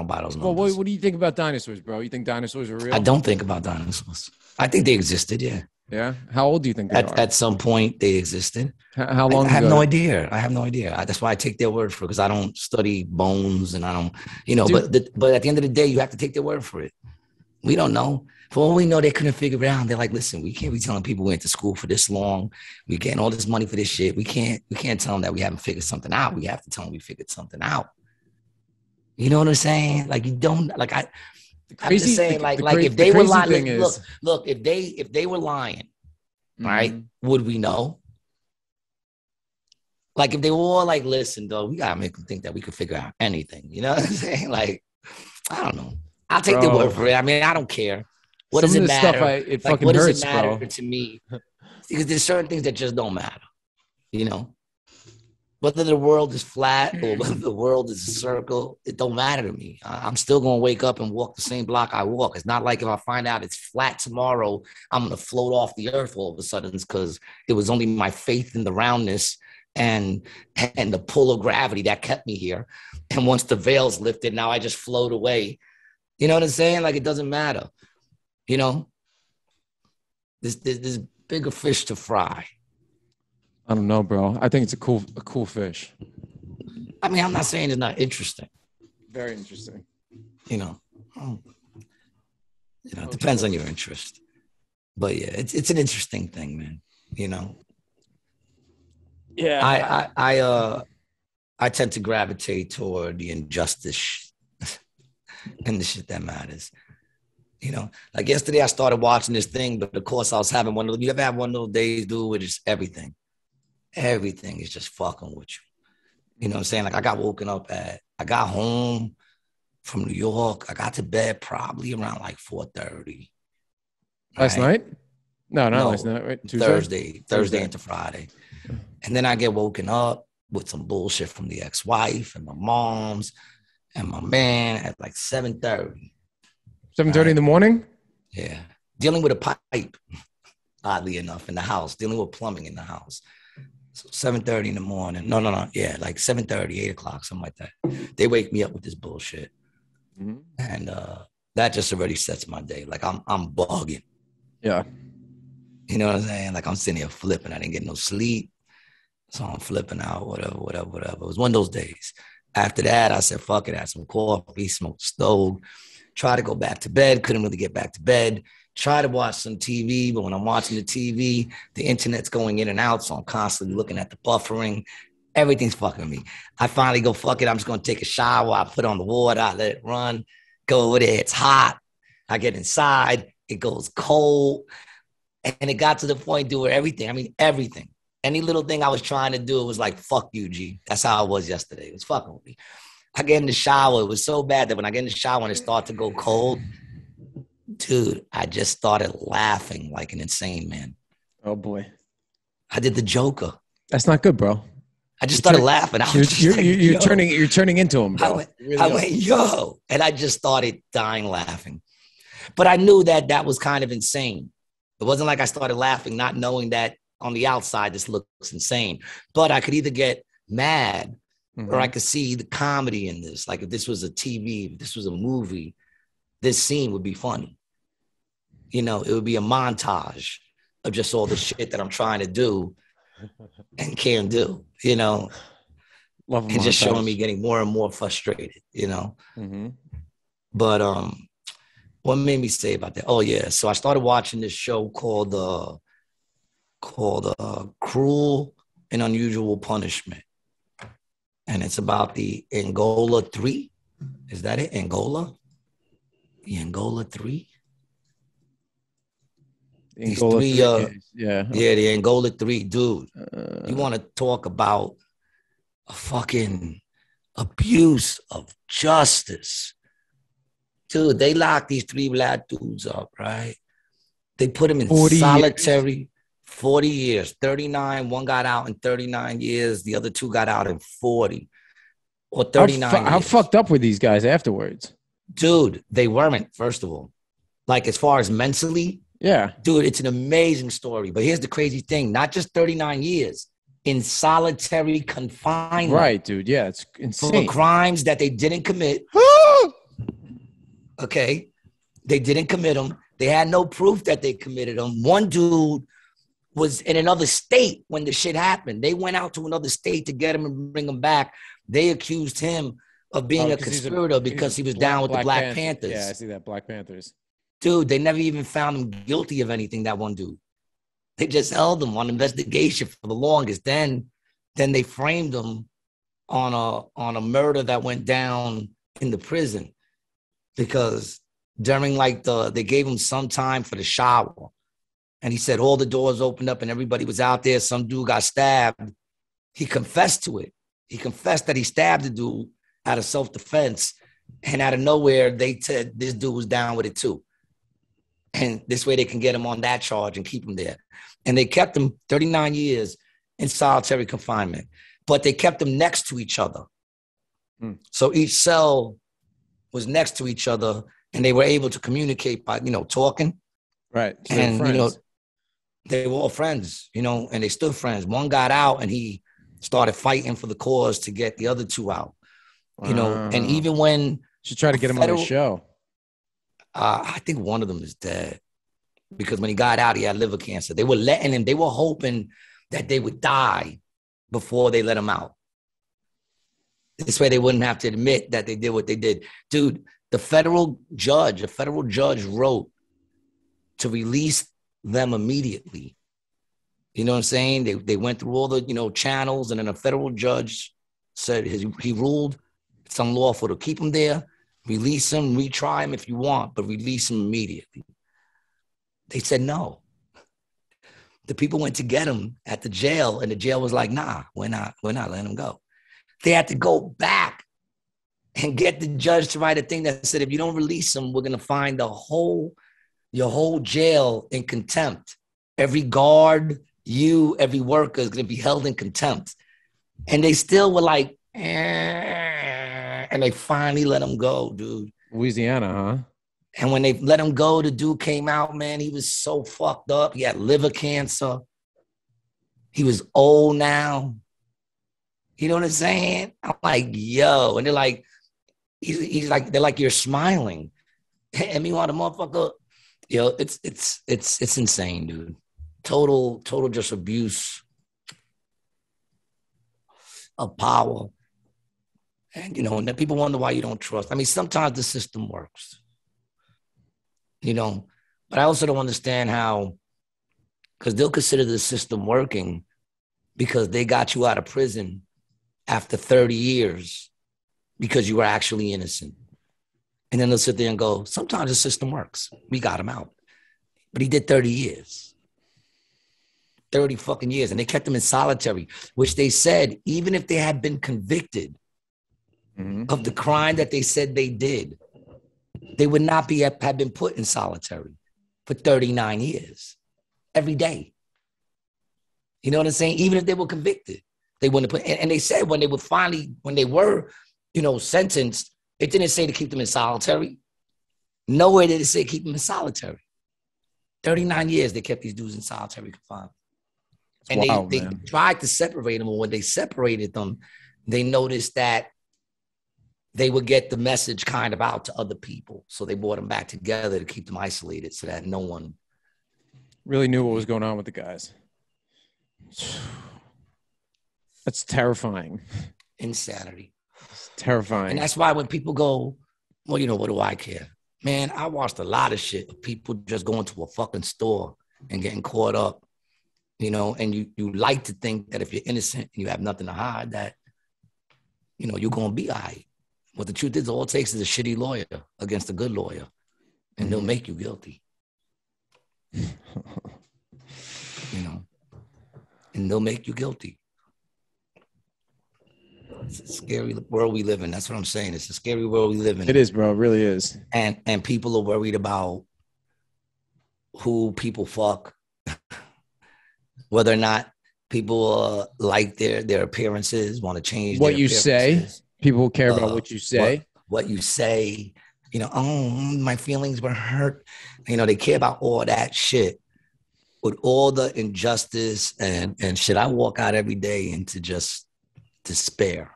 buy those Well, numbers. what do you think about dinosaurs, bro? You think dinosaurs are I real? don't think about dinosaurs. I think they existed. Yeah. Yeah. How old do you think they are? At some point, they existed. How I long have no ago? idea. I have no idea. That's why I take their word for it because I don't study bones and I don't, you know, Dude, but at the end of the day, you have to take their word for it. We don't know. For all we know, they couldn't figure it out. They're like, listen, we can't be telling people we went to school for this long. We getting all this money for this shit. We can't tell them that we haven't figured something out. We have to tell them we figured something out. You know what I'm saying? Like you don't like I'm just saying like if the they were crazy lying, thing is, look, if they were lying, right? Mhm. Would we know? Like if they were all like, listen, though, we gotta make them think that we could figure out anything. You know what I'm saying? Like, I don't know. I'll take the word Bro, for it. I mean, I don't care. What some does of it this stuff matter? it Like, fucking what does it hurts, matter bro. to me? Because there's certain things that just don't matter. You know, whether the world is flat or whether the world is a circle, it don't matter to me. I'm still gonna wake up and walk the same block I walk. It's not like if I find out it's flat tomorrow, I'm gonna float off the earth all of a sudden because it was only my faith in the roundness and the pull of gravity that kept me here. And once the veil's lifted, now I just float away. You know what I'm saying? Like it doesn't matter. You know, there's bigger fish to fry. I don't know, bro. I think it's a cool fish. I mean, I'm not saying it's not interesting. Very interesting. You know, it depends on your interest. But yeah, it's an interesting thing, man. You know, Yeah. I tend to gravitate toward the injustice and the shit that matters. You know, like yesterday I started watching this thing, but of course I was having one of those, you ever have one of those days, dude, where just everything is just fucking with you. You know what I'm saying? Like I got home from New York. I got to bed probably around like 4:30. Last Right? night? No, not last No, night. Right? Tuesday? Thursday into Friday. And then I get woken up with some bullshit from the ex-wife and my moms and my man at like 7:30. 7:30 in Right? the morning? Yeah. Dealing with a pipe, oddly enough, in the house, dealing with plumbing in the house. So 7:30 in the morning. No. Yeah, like 7:30, 8 o'clock, something like that. They wake me up with this bullshit. Mm-hmm. And that just already sets my day. Like I'm bugging. Yeah. You know what I'm saying? Like I'm sitting here flipping. I didn't get no sleep. So I'm flipping out, whatever. It was one of those days. After that, I said, fuck it, I had some coffee, smoked the stove, try to go back to bed, couldn't really get back to bed, try to watch some TV, but when I'm watching the TV, the internet's going in and out, so I'm constantly looking at the buffering. Everything's fucking me. I finally go, fuck it, I'm just going to take a shower. I put on the water, I let it run, go over there, it's hot. I get inside, it goes cold, and it got to the point, dude, where everything. Any little thing I was trying to do, it was like, fuck you, G. That's how I was yesterday. It was fucking with me. I get in the shower. It was so bad that when I get in the shower and it started to go cold, dude, I just started laughing like an insane man. Oh, boy. I did the Joker. That's not good, bro. I just started laughing. You're turning into him, bro. I went, yo. And I just started dying laughing. But I knew that was kind of insane. It wasn't like I started laughing, not knowing that on the outside, this looks insane. But I could either get mad or I could see the comedy in this. Like if this was a TV, if this was a movie, this scene would be funny. You know, it would be a montage of just all the shit that I'm trying to do and can't do, you know, Love and just showing me getting more and more frustrated, you know. But what made me say about that? Oh, yeah. So I started watching this show called Cruel and Unusual Punishment. And it's about the Angola 3. Is that it? Angola? The Angola 3? These three, yeah, the Angola 3, dude. You want to talk about a fucking abuse of justice. Dude, they locked these 3 black dudes up, right? They put them in solitary 40 years, 39. One got out in 39 years. The other 2 got out in 40 or 39 years. How fucked up were these guys afterwards? Dude, they weren't, first of all. Like as far as mentally, yeah. Dude, it's an amazing story. But here's the crazy thing. Not just 39 years. In solitary confinement. Right, dude. Yeah, it's insane. For crimes that they didn't commit. Okay? They didn't commit them. They had no proof that they committed them. One dude was in another state when the shit happened. They went out to another state to get him and bring him back. They accused him of being a conspirator because he was down with the Black Panthers. Yeah, I see that. Black Panthers. Dude, they never even found him guilty of anything, that one dude. They just held him on investigation for the longest. Then they framed him on a murder that went down in the prison because during they gave him some time for the shower. And he said all the doors opened up and everybody was out there. Some dude got stabbed. He confessed to it. He confessed that he stabbed the dude out of self-defense. And out of nowhere, they said this dude was down with it too. And this way they can get him on that charge and keep him there. And they kept him 39 years in solitary confinement. But they kept them next to each other. So each cell was next to each other and they were able to communicate by, talking. Right. So and, they were all friends, and they still friends. One got out and he started fighting for the cause to get the other 2 out, and even when... Should try to get him on the show. I think one of them is dead because when he got out, he had liver cancer. They were letting him, they were hoping that they would die before they let him out. This way they wouldn't have to admit that they did what they did. Dude, a federal judge wrote to release them immediately. You know what I'm saying? They went through all the, channels, and then a federal judge said he ruled it's unlawful to keep him there. Release him, retry him if you want, but release him immediately. They said no. The people went to get him at the jail, and the jail was like, nah, we're not letting him go. They had to go back and get the judge to write a thing that said, if you don't release him, we're going to find your whole jail in contempt. Every guard, every worker is going to be held in contempt. And they still were like, and they finally let him go, dude. Louisiana, huh? And when they let him go, the dude came out, man, he was so fucked up. He had liver cancer. He was old now. You know what I'm saying? I'm like, yo. And they're like, he's like, they're like, you're smiling. And meanwhile, the motherfucker, it's insane, dude. Total just abuse of power. And, and then people wonder why you don't trust. I mean, sometimes the system works, but I also don't understand how, because they'll consider the system working because they got you out of prison after 30 years because you were actually innocent. And then they'll sit there and go, sometimes the system works. We got him out. But he did 30 years. 30 fucking years. And they kept him in solitary, which they said, even if they had been convicted of the crime that they said they did, they would not have been put in solitary for 39 years every day. You know what I'm saying? Even if they were convicted, they wouldn't put. And they said when they were, sentenced, it didn't say to keep them in solitary. Nowhere did it say keep them in solitary. 39 years they kept these dudes in solitary confinement. And they tried to separate them. And when they separated them, they noticed that they would get the message kind of out to other people. So they brought them back together to keep them isolated so that no one really knew what was going on with the guys. That's terrifying. Insanity. It's terrifying. And that's why when people go, well, what do I care? Man, I watched a lot of shit of people just going to a fucking store and getting caught up, and you like to think that if you're innocent and you have nothing to hide, that, you're going to be all right. But the truth is, all it takes is a shitty lawyer against a good lawyer, and they'll make you guilty. And they'll make you guilty. It's a scary world we live in. That's what I'm saying. It's a scary world we live in. It is, bro. It really is. And people are worried about who people fuck, whether or not people like their appearances, want to change what you say. People care about what you say. What you say. My feelings were hurt. They care about all that shit. With all the injustice and shit, I walk out every day into just despair.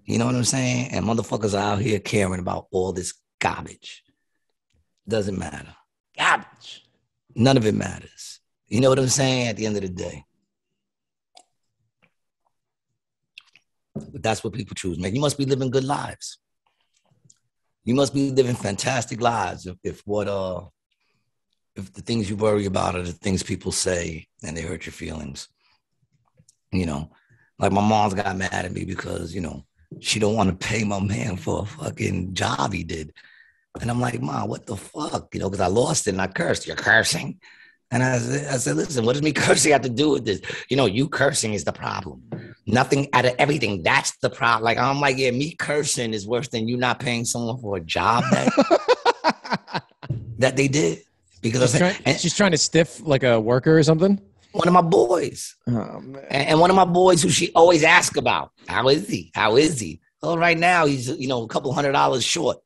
You know what I'm saying? And motherfuckers are out here caring about all this garbage. Doesn't matter. Garbage. None of it matters. You know what I'm saying? At the end of the day. But that's what people choose, man. You must be living good lives. You must be living fantastic lives if the things you worry about are the things people say and they hurt your feelings. Like my mom's got mad at me because, she don't want to pay my man for a fucking job he did. And I'm like, Mom, what the fuck? Because I lost it and I cursed. You're cursing. And I said, listen, what does me cursing have to do with this? You cursing is the problem. Nothing out of everything. That's the problem. Like, I'm like, yeah, me cursing is worse than you not paying someone for a job that they did. Because she's trying to stiff like a worker or something. One of my boys. Oh, man. And one of my boys who she always asks about. How is he? How is he? Well, right now he's, a couple $100 short.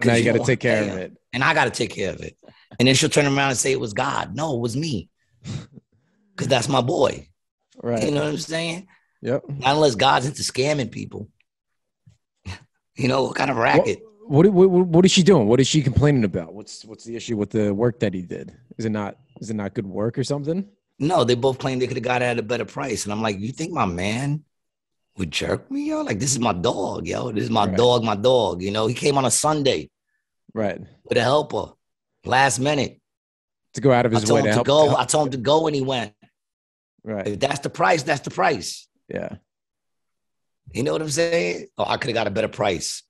Now you got to take care of it. And I got to take care of it. And then she'll turn around and say it was God. No, it was me. Because that's my boy. Right. You know what I'm saying? Yep. Not unless God's into scamming people. What kind of racket? What is she doing? What is she complaining about? What's the issue with the work that he did? Is it not good work or something? No, they both claim they could have got it at a better price. And I'm like, you think my man would jerk me, yo? Like, this is my dog, yo. This is my dog, my dog. He came on a Sunday. Right. With a helper. Last minute. To go out of his way to help. I told him to go and he went. Right. If that's the price, that's the price. Yeah. You know what I'm saying? Oh, I could have got a better price.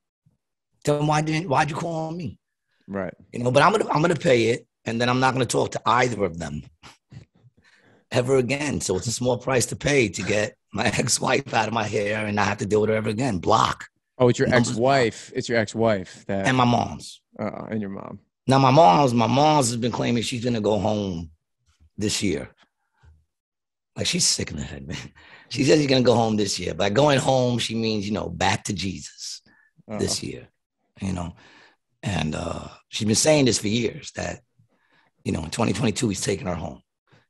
Tell him why'd you call on me? Right. But I'm gonna pay it, and then I'm not gonna talk to either of them ever again. So it's a small price to pay to get my ex-wife out of my hair and not have to deal with her ever again. Block. Oh, it's your ex-wife. It's your ex-wife and my mom's. And your mom. Now my mom's has been claiming she's gonna go home this year. Like, she's sick in the head, man. She says she's gonna go home this year. By going home, she means, back to Jesus this year. And she's been saying this for years that, in 2022, he's taking her home.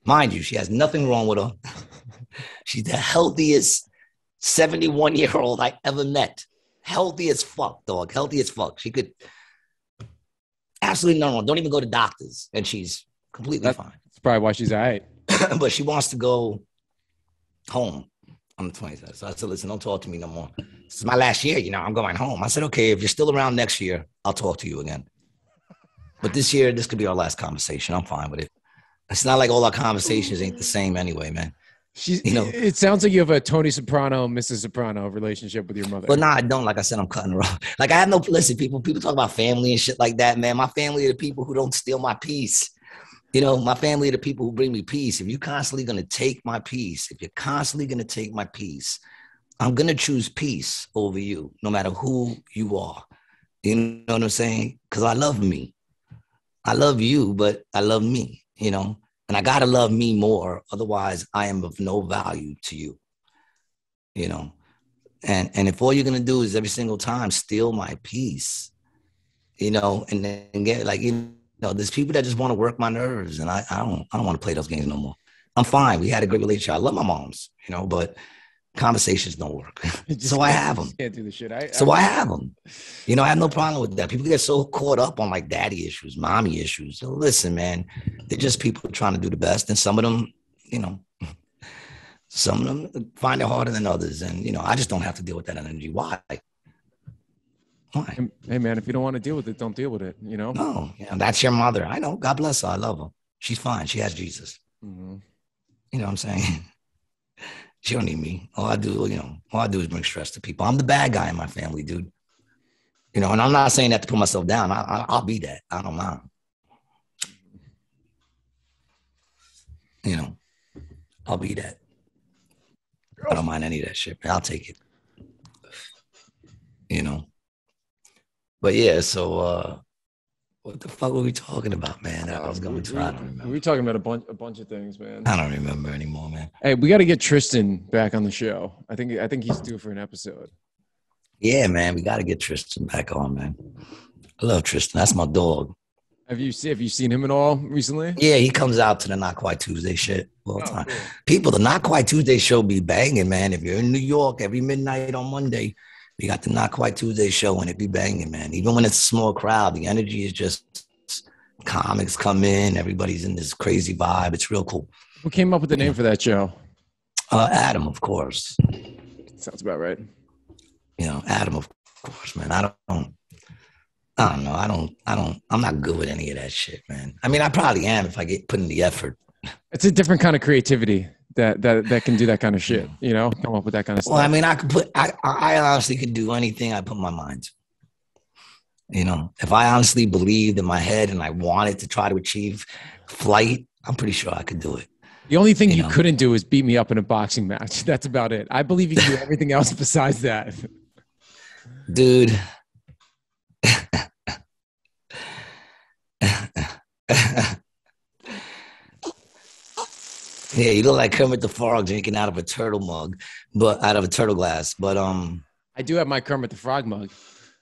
Mind you, she has nothing wrong with her. She's the healthiest 71-year-old I ever met. Healthy as fuck, dog. Healthy as fuck. She could absolutely no. Don't even go to doctors, and she's completely fine. That's probably why she's all right. But she wants to go home on the 23rd. So I said, listen, don't talk to me no more. This is my last year. I'm going home. I said, okay, if you're still around next year, I'll talk to you again. But this year, this could be our last conversation. I'm fine with it. It's not like all our conversations ain't the same anyway, man. It sounds like you have a Tony Soprano, Mrs. Soprano relationship with your mother. But no, I don't. Like I said, I'm cutting her off. Like I have no, listen, people talk about family and shit like that, man. My family are the people who don't steal my peace. My family are the people who bring me peace. If you're constantly going to take my peace, I'm going to choose peace over you, no matter who you are. You know what I'm saying? Because I love me. I love you, but I love me, and I got to love me more. Otherwise, I am of no value to you, and if all you're going to do is every single time steal my peace, and then get like, there's people that just want to work my nerves, and I don't want to play those games no more. I'm fine. We had a great relationship. I love my moms, but conversations don't work. So I have them. Can't do the shit. I have them. I have no problem with that. People get so caught up on like daddy issues, mommy issues. So listen, man, they're just people trying to do the best. And some of them, some of them find it harder than others. And, I just don't have to deal with that energy. Why? Hey, man, if you don't want to deal with it, don't deal with it, No, that's your mother. I know. God bless her. I love her. She's fine. She has Jesus. Mm-hmm. You know what I'm saying? She don't need me. All I do is bring stress to people. I'm the bad guy in my family, dude. And I'm not saying that to put myself down. I'll be that. I don't mind. I'll be that. I don't mind any of that shit. I'll take it. But yeah, so what the fuck were we talking about, man? I was going to try. I don't remember. We were talking about a bunch of things, man. I don't remember anymore, man. Hey, we got to get Tristan back on the show. I think he's due for an episode. Yeah, man, we got to get Tristan back on, man. I love Tristan. That's my dog. Have you seen him at all recently? Yeah, he comes out to the Not Quite Tuesday shit all the time. Cool. People, the Not Quite Tuesday show be banging, man. If you're in New York every midnight on Monday, we got the Not Quite Tuesday show and it be banging, man. Even when it's a small crowd, the energy is just comics come in. Everybody's in this crazy vibe. It's real cool. Who came up with the name for that show? Adam, of course. Sounds about right. Adam, of course, man. I don't know. I'm not good with any of that shit, man. I mean, I probably am if I get put in the effort. It's a different kind of creativity that can do that kind of shit, come up with that kind of stuff. Well, I mean, I honestly could do anything I put my mind to. If I honestly believed in my head and I wanted to try to achieve flight, I'm pretty sure I could do it. The only thing you couldn't do is beat me up in a boxing match. That's about it. I believe you can do everything else besides that. Dude. Yeah, you look like Kermit the Frog drinking out of a turtle glass. But I do have my Kermit the Frog mug.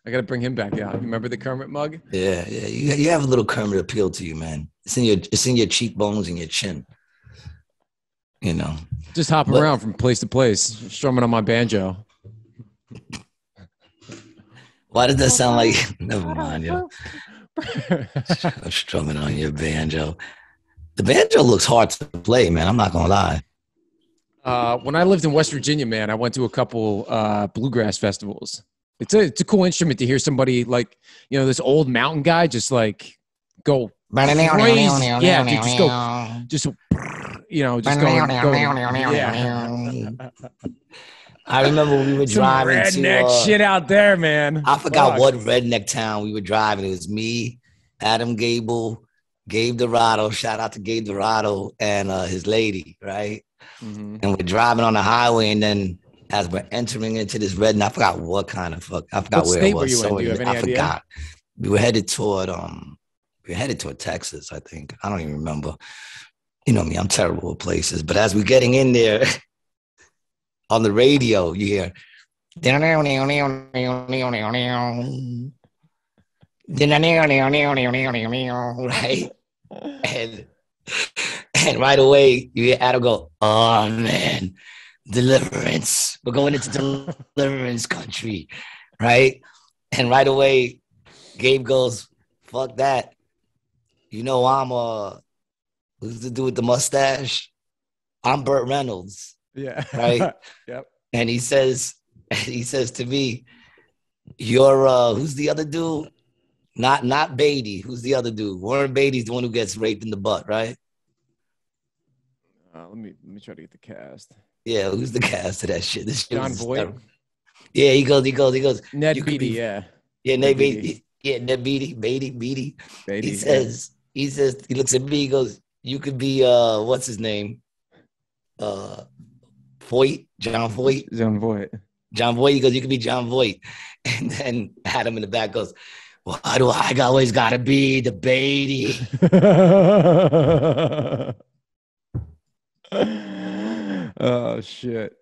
I got to bring him back out. You remember the Kermit mug? Yeah. You have a little Kermit appeal to you, man. It's in your cheekbones and your chin. Just hopping around from place to place, strumming on my banjo. Why does that sound like? Never mind, yo. Strumming on your banjo. The banjo looks hard to play, man. I'm not gonna lie. When I lived in West Virginia, man, I went to a couple bluegrass festivals. It's a cool instrument to hear somebody like, this old mountain guy just like go crazy. Yeah, dude, just go, just going. Yeah. I remember when we were driving redneck shit out there, man. I forgot what redneck town we were driving. It was me, Adam Gable, Gabe Dorado. Shout out to Gabe Dorado and his lady, right? Mm-hmm. And we're driving on the highway, and then as we're entering into this redneck, I forgot what kind of fuck. I forgot where it was. Were you in? Do you have any idea? Forgot. We were headed toward Texas, I think. I don't even remember. You know me, I'm terrible with places. But as we're getting in there, on the radio, you hear, right? And right away, you hear Adam go, oh, man, Deliverance. We're going into Deliverance country, right? And right away, Gabe goes, fuck that. You know, who's the dude with the mustache? I'm Burt Reynolds, Yeah. right? Yep. And he says to me, "You're who's the other dude? Not Beatty. Who's the other dude? Warren Beatty's the one who gets raped in the butt, right? Let me try to get the cast. Yeah, who's the cast of that shit? This shit was John Voight, hysterical. Yeah, he goes. You Ned could Beatty. be, Yeah, yeah, Ned Nate Beatty. Beatty, yeah, Ned Beatty. He Beatty. Yeah. says, he looks at me, he goes, you could be, what's his name? Uh, John Voight. John Voight. John Voight, he goes, you could be John Voight. And then Adam in the back goes, why do I always gotta be the Beatty? Oh shit.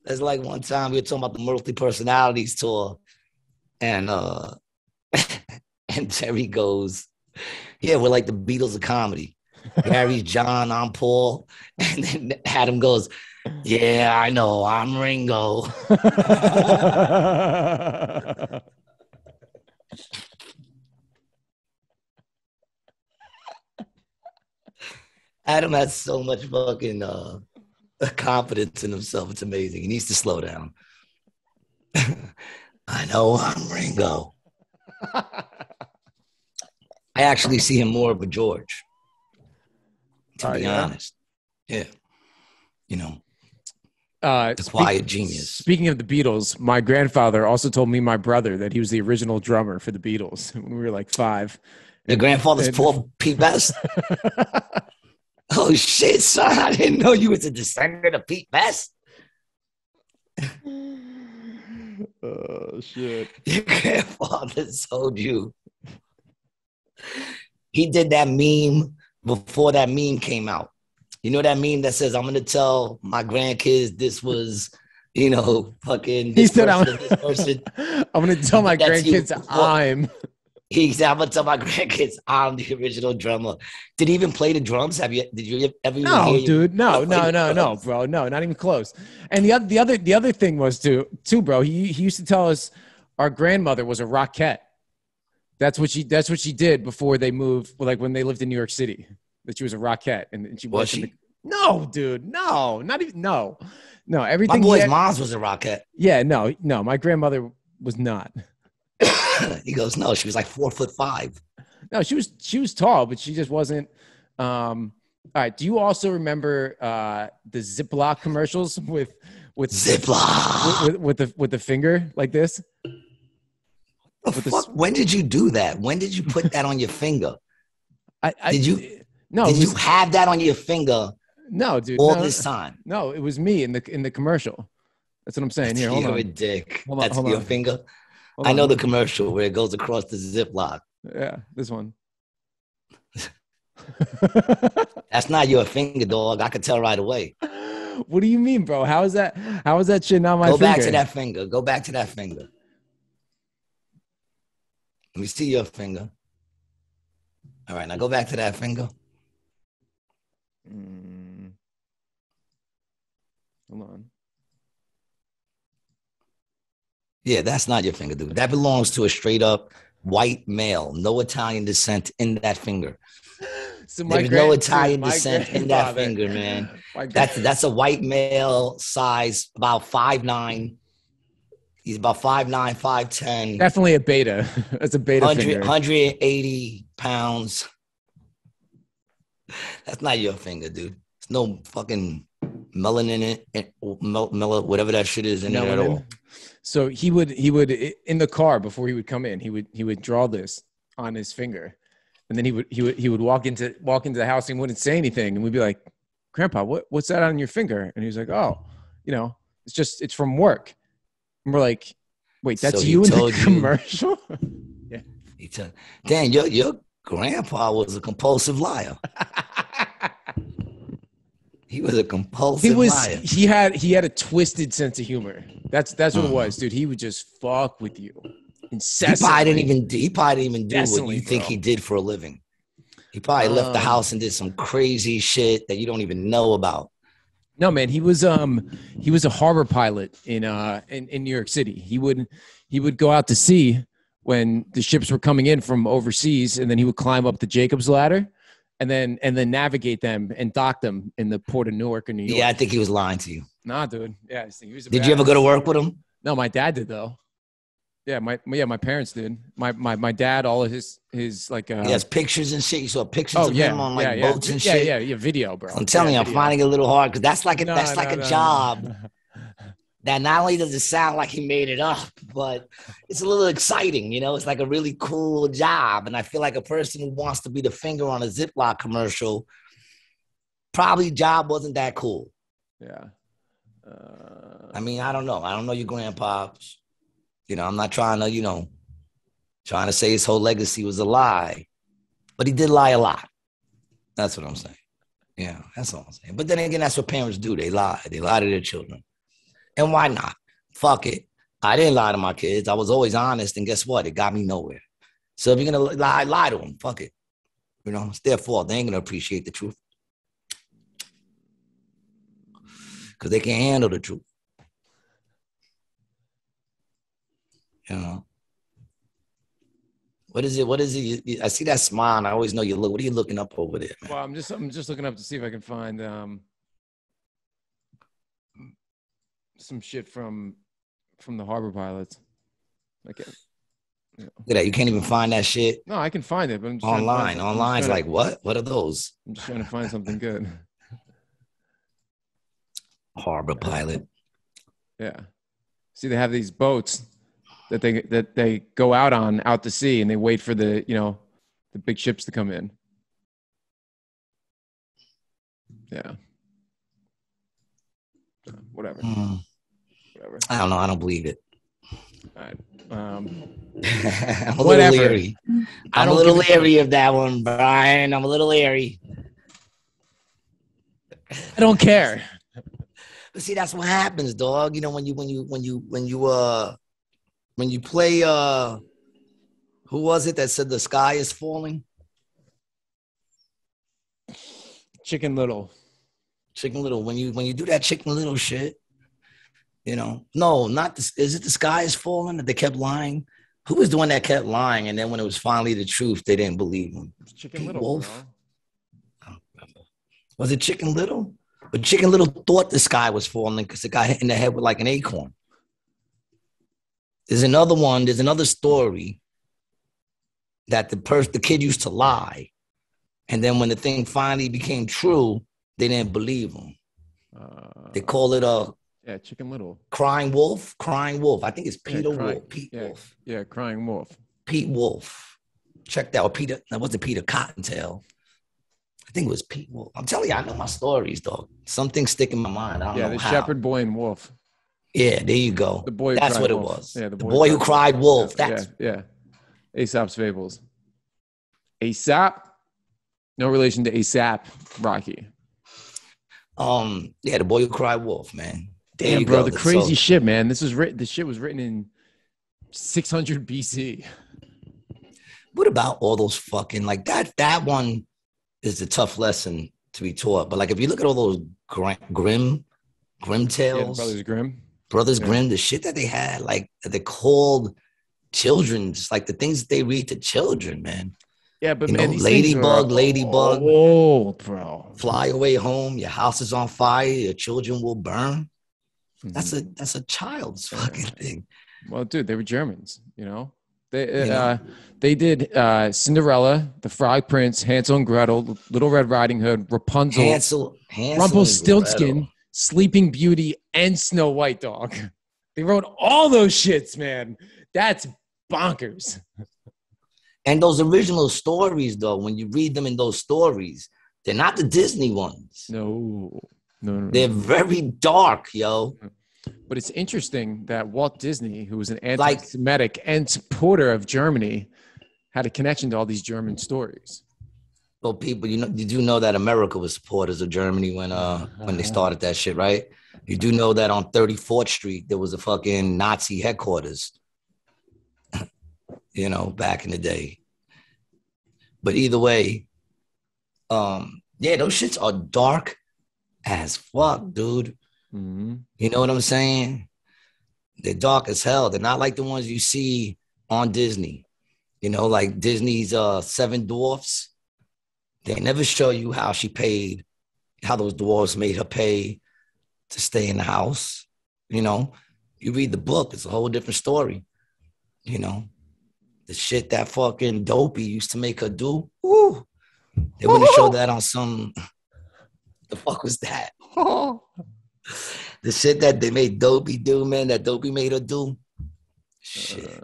That's like one time we were talking about the multi personalities tour, and and Terry goes, "Yeah, we're like the Beatles of comedy. Gary's John, I'm Paul," and then Adam goes, "Yeah, I know, I'm Ringo." Adam has so much fucking confidence in himself. It's amazing. He needs to slow down. I know I'm Ringo. I actually see him more of a George, to be honest. Yeah. You know, the quiet genius. Speaking of the Beatles, my grandfather also told me, my brother, that he was the original drummer for the Beatles when we were like 5. Your grandfather's Paul Pete Best? Oh, shit, son. I didn't know you was a descendant of Pete Best. Oh, shit. Your grandfather told you. He did that meme before that meme came out. You know that meme that says, I'm going to tell my grandkids this was, fucking this person, this person. I'm going to tell my grandkids He said, I'm going to tell my grandkids I'm the original drummer. Did he even play the drums? Did you ever No, hear dude. No, bro. No, not even close. And the other thing was too, bro. He used to tell us our grandmother was a rockette. That's what she did before they moved, like when they lived in New York City. That she was a rockette, and she was she? No, dude. No, not even. No. Everything. My boy's mom's was a rockette. Yeah, no. My grandmother was not. He goes, no, she was like 4'5". No, she was tall, but she just wasn't. All right. Do you also remember the Ziploc commercials with Ziploc with the finger like this? When did you do that? When did you put that on your finger? Did you have that on your finger? No, dude. This time? No, it was me in the commercial. That's what I'm saying. Here, hold on. You're a dick. That's your finger. I know the commercial where it goes across the Ziploc. Yeah, this one. That's not your finger, dog. I could tell right away. What do you mean, bro? How is that shit not my finger? Go back to that finger. Go back to that finger. Let me see your finger. All right, now go back to that finger. Hold on. Yeah, that's not your finger, dude. That belongs to a straight up white male. No Italian descent in that finger. So there's no Italian descent in that finger, man. That's a white male size, about 5'9". He's about 5'9", 5'10". Definitely a beta. That's a beta 180 pounds. That's not your finger, dude. There's no fucking melanin in it, whatever that shit is in it at all. So he would in the car before he would come in, he would draw this on his finger, and then he would walk into the house and wouldn't say anything, and we'd be like, "Grandpa, what's that on your finger?" And he was like, "Oh, it's from work." And we're like, "Wait, that's you in the commercial?" Yeah. Dan, your grandpa was a compulsive liar. He was a compulsive liar. He had a twisted sense of humor. That's what it was, dude. He would just fuck with you incessantly. He probably didn't even do what you think he did for a living. He probably left the house and did some crazy shit that you don't even know about. No, man, he was a harbor pilot in New York City. He would go out to sea when the ships were coming in from overseas, and then he would climb up the Jacob's ladder and then navigate them and dock them in the port of Newark or New York. Yeah, I think he was lying to you. Nah, dude. Yeah, he was Did you ever go to work with him? No, my dad did though. Yeah, my parents did. My dad, all of his like he has pictures and shit. You saw pictures of him on like boats and shit. Yeah, video, bro. I'm telling you, I'm finding it a little hard because that's like a job. No. That not only does it sound like he made it up, but it's a little exciting, you know? It's like a really cool job. And I feel like a person who wants to be the finger on a Ziploc commercial, probably job wasn't that cool. Yeah. I mean, I don't know. I don't know your grandpops. You know, I'm not trying to, trying to say his whole legacy was a lie. But he did lie a lot. That's what I'm saying. Yeah, that's all I'm saying. But then again, that's what parents do. They lie. They lie to their children. And why not? Fuck it. I didn't lie to my kids. I was always honest. And guess what? It got me nowhere. So if you're going to lie to them. Fuck it. It's their fault. They ain't going to appreciate the truth. Because they can't handle the truth. What is it? I see that smile. And I always know you look. What are you looking up over there, man? Well, I'm just looking up to see if I can find some shit from the Harbor Pilots. Look at that. You can't even find that shit. No, I can find it, but I'm just online. Online's like what? What are those? I'm just trying to find something good. Harbor Pilot. Yeah. See, they have these boats that they go out to sea, and they wait for the big ships to come in. Yeah. Whatever. Whatever. I don't know. I don't believe it. All right. I'm a little leery. I'm a little leery of that one, Brian. I'm a little leery. I don't care. But see, that's what happens, dog. When you play who was it that said the sky is falling? Chicken Little. Chicken Little. When you do that Chicken Little shit, no, not this. Is it the sky is falling that they kept lying? Who was the one that kept lying? And then when it was finally the truth, they didn't believe him. Chicken Little. Wolf? Bro. I don't remember. Was it Chicken Little? But Chicken Little thought the sky was falling because it got hit in the head with like an acorn. There's another story that the kid used to lie. And then when the thing finally became true, they didn't believe him. They call it Chicken Little. Crying Wolf. I think it's Peter Wolf. Pete Wolf. Yeah, Crying Wolf. Pete Wolf. Check that out. That wasn't Peter Cottontail. I think it was Pete Wolf. I'm telling you, I know my stories, dog. Something stick in my mind. I don't know the how. Shepherd Boy and Wolf. Yeah, there you go. The boy. That's what wolf. It was. Yeah, the boy who cried wolf. Yeah. Aesop's Fables. Aesop. No relation to ASAP Rocky. The boy who cried wolf, man. Damn, bro, the crazy shit, man. This shit was written in 600 BC. What about all those fucking like that one is a tough lesson to be taught. But like if you look at all those Grimm tales, Brothers Grimm, the shit that they had, like they called children's, like the things that they read to children, man. Yeah, but man, ladybug, oh, bro, fly away home. Your house is on fire. Your children will burn. Mm-hmm. That's a child's fucking thing. Well, dude, they were Germans, They did Cinderella, The Frog Prince, Hansel and Gretel, Little Red Riding Hood, Rapunzel, Rumpelstiltskin, Sleeping Beauty, and Snow White, dog. They wrote all those shits, man. That's bonkers. And those original stories, though, when you read them in those stories, they're not the Disney ones. No. They're very dark, yo. But it's interesting that Walt Disney, who was an anti-Semitic and supporter of Germany, had a connection to all these German stories. Well, people, you do know that America was supporters of Germany when they started that shit, right? You do know that on 34th Street, there was a fucking Nazi headquarters, back in the day. But either way, those shits are dark as fuck, dude. Mm-hmm. You know what I'm saying? They're dark as hell. They're not like the ones you see on Disney. You know, like Disney's Seven Dwarfs. They never show you how she paid, how those dwarfs made her pay to stay in the house. You know, you read the book, it's a whole different story. You know, the shit that fucking Dopey used to make her do. Woo. They wouldn't show that on some. The fuck was that? The shit that they made Dopey do, man, that Dopey made her do. Shit.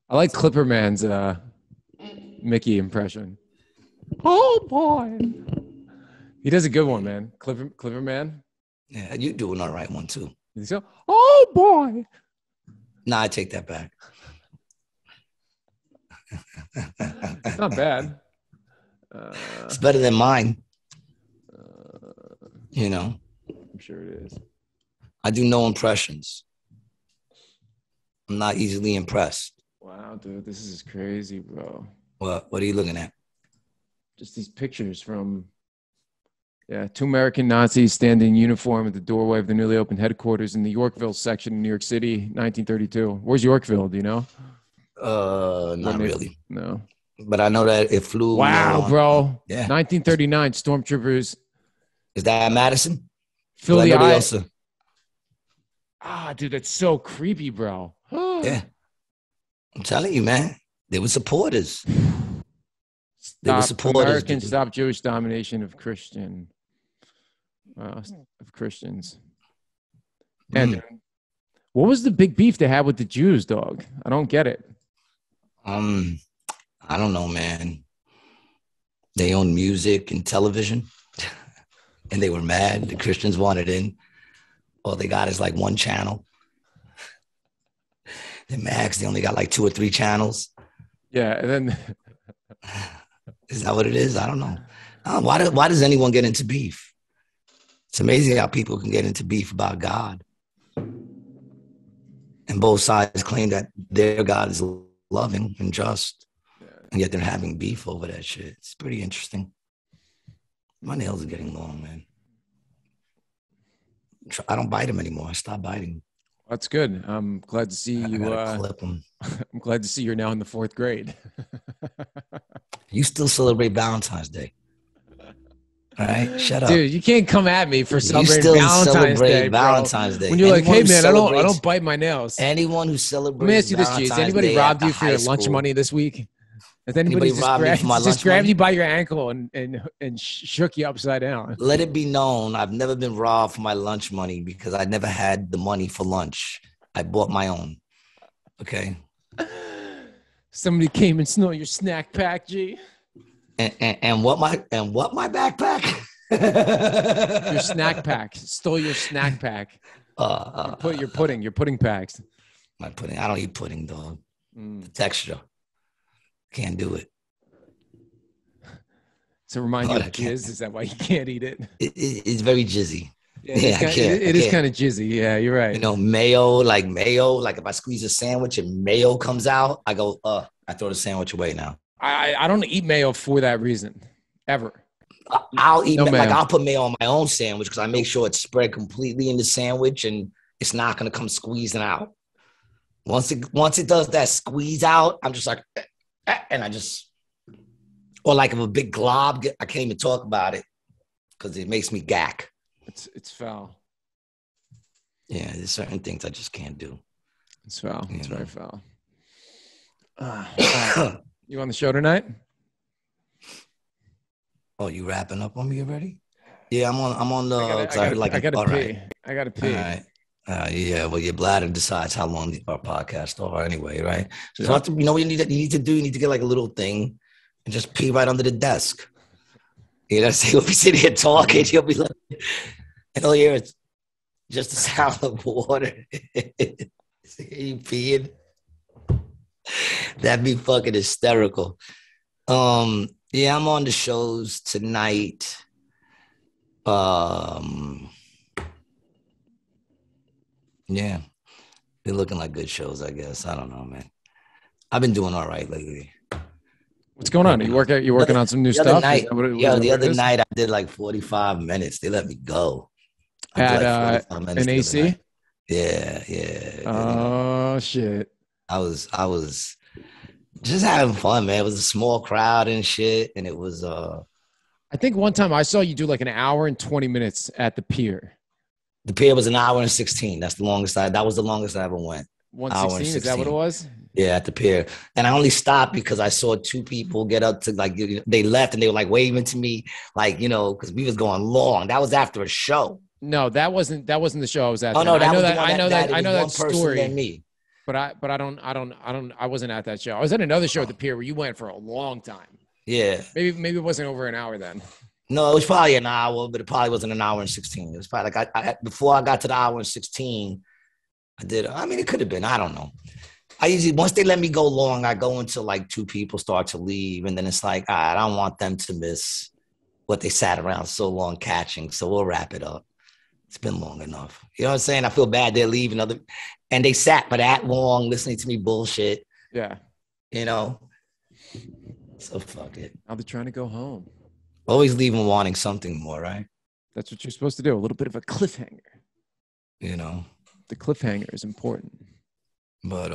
I like Clipper Man's Mickey impression. Oh boy. He does a good one, man. Clipper Man. Yeah, you doing all right one too. He's so, oh boy. Nah, I take that back. It's not bad. It's better than mine. You know. I'm sure it is. I do no impressions. I'm not easily impressed. Wow, dude, this is crazy, bro. What are you looking at? Just these pictures from, two American Nazis standing in uniform at the doorway of the newly opened headquarters in the Yorkville section in New York City, 1932. Where's Yorkville? Do you know? Not really. No. But I know that it flew. Wow, bro. Yeah. 1939, stormtroopers. Is that Madison? Fill the eye. Dude, that's so creepy, bro. Yeah. I'm telling you, man. They were supporters. Americans stop Jewish domination of Christians. And what was the big beef they had with the Jews, dog? I don't get it. I don't know, man. They own music and television, and they were mad. The Christians wanted in. All they got is like one channel. The Max, they only got like 2 or 3 channels. Yeah, and then is that what it is? I don't know. Why does anyone get into beef? It's amazing how people can get into beef about God. And both sides claim that their God is loving and just. And yet they're having beef over that shit. It's pretty interesting. My nails are getting long, man. I don't bite them anymore. I stopped biting. That's good. I'm glad to see you. Clip them. I'm glad to see you're now in the 4th grade. You still celebrate Valentine's Day. All right, shut up, dude. You can't come at me for celebrating Valentine's Day. When you're like, hey man, I don't bite my nails. Anyone who celebrates. Let me ask you this, G. Has anybody robbed you for your lunch money this week? Has anybody just grabbed you by your ankle and shook you upside down? Let it be known, I've never been robbed for my lunch money because I never had the money for lunch. I bought my own. Okay. Somebody came and stole your snack pack, G. And what my backpack? Your snack pack. Stole your snack pack. Your pudding packs. My pudding. I don't eat pudding, dog. The texture. Can't do it. So remind you of jizz? Is that why you can't eat it? It's very jizzy. Yeah, I can't. It is kind of jizzy. Yeah, you're right. You know, mayo. Like if I squeeze a sandwich and mayo comes out, I go, I throw the sandwich away now. I don't eat mayo for that reason, ever. I'll eat I'll put mayo on my own sandwich because I make sure it's spread completely in the sandwich and it's not gonna come squeezing out. Once it does that squeeze out, I'm just like, and I just, or like if a big glob, I can't even talk about it because it makes me gack. It's foul. Yeah, there's certain things I just can't do. It's foul. It's very foul. You on the show tonight? Oh, you wrapping up on me already? Yeah, I'm on the. I gotta pee. I gotta pee. All right. Yeah, well, your bladder decides how long our podcasts are anyway, right? So you know what you need to do? You need to get like a little thing and just pee right under the desk. You know, so you'll be sitting here talking, you'll be like, and all you hear is just the sound of water. You peeing. That'd be fucking hysterical. Yeah, I'm on the shows tonight. Yeah, they're looking like good shows, I guess. I don't know, man. I've been doing all right lately. What's going on? You working on some new stuff? The other night I did like 45 minutes. They let me go. At an AC? Yeah, yeah. Oh shit. I was just having fun, man. It was a small crowd and shit, and it was I think one time I saw you do like an hour and 20 minutes at the pier. the pier was an hour and 16. That was the longest I ever went. Hour and 116, is that what it 16. was? Yeah, at the pier. And I only stopped because I saw two people get up to like they left and they were like waving to me, like, because we was going long. That was after a show. No, that wasn't the show I was at Oh then. no, I that know was the that one I know that that it I was know that one person story. than me. I wasn't at that show. I was at another show at the pier where you went for a long time. Yeah. Maybe it wasn't over an hour then. No, it was probably an hour, but it probably wasn't an hour and 16. It was probably like before I got to the hour and 16, I mean, it could have been. I don't know. I usually, once they let me go long, I go until like two people start to leave. And then it's like, I don't want them to miss what they sat around so long catching. So we'll wrap it up. It's been long enough. You know what I'm saying? I feel bad they're leaving and they sat for that long listening to me bullshit, Yeah. you know? So fuck it. Now they're trying to go home. Always leaving wanting something more, right? That's what you're supposed to do. A little bit of a cliffhanger. You know? The cliffhanger is important. But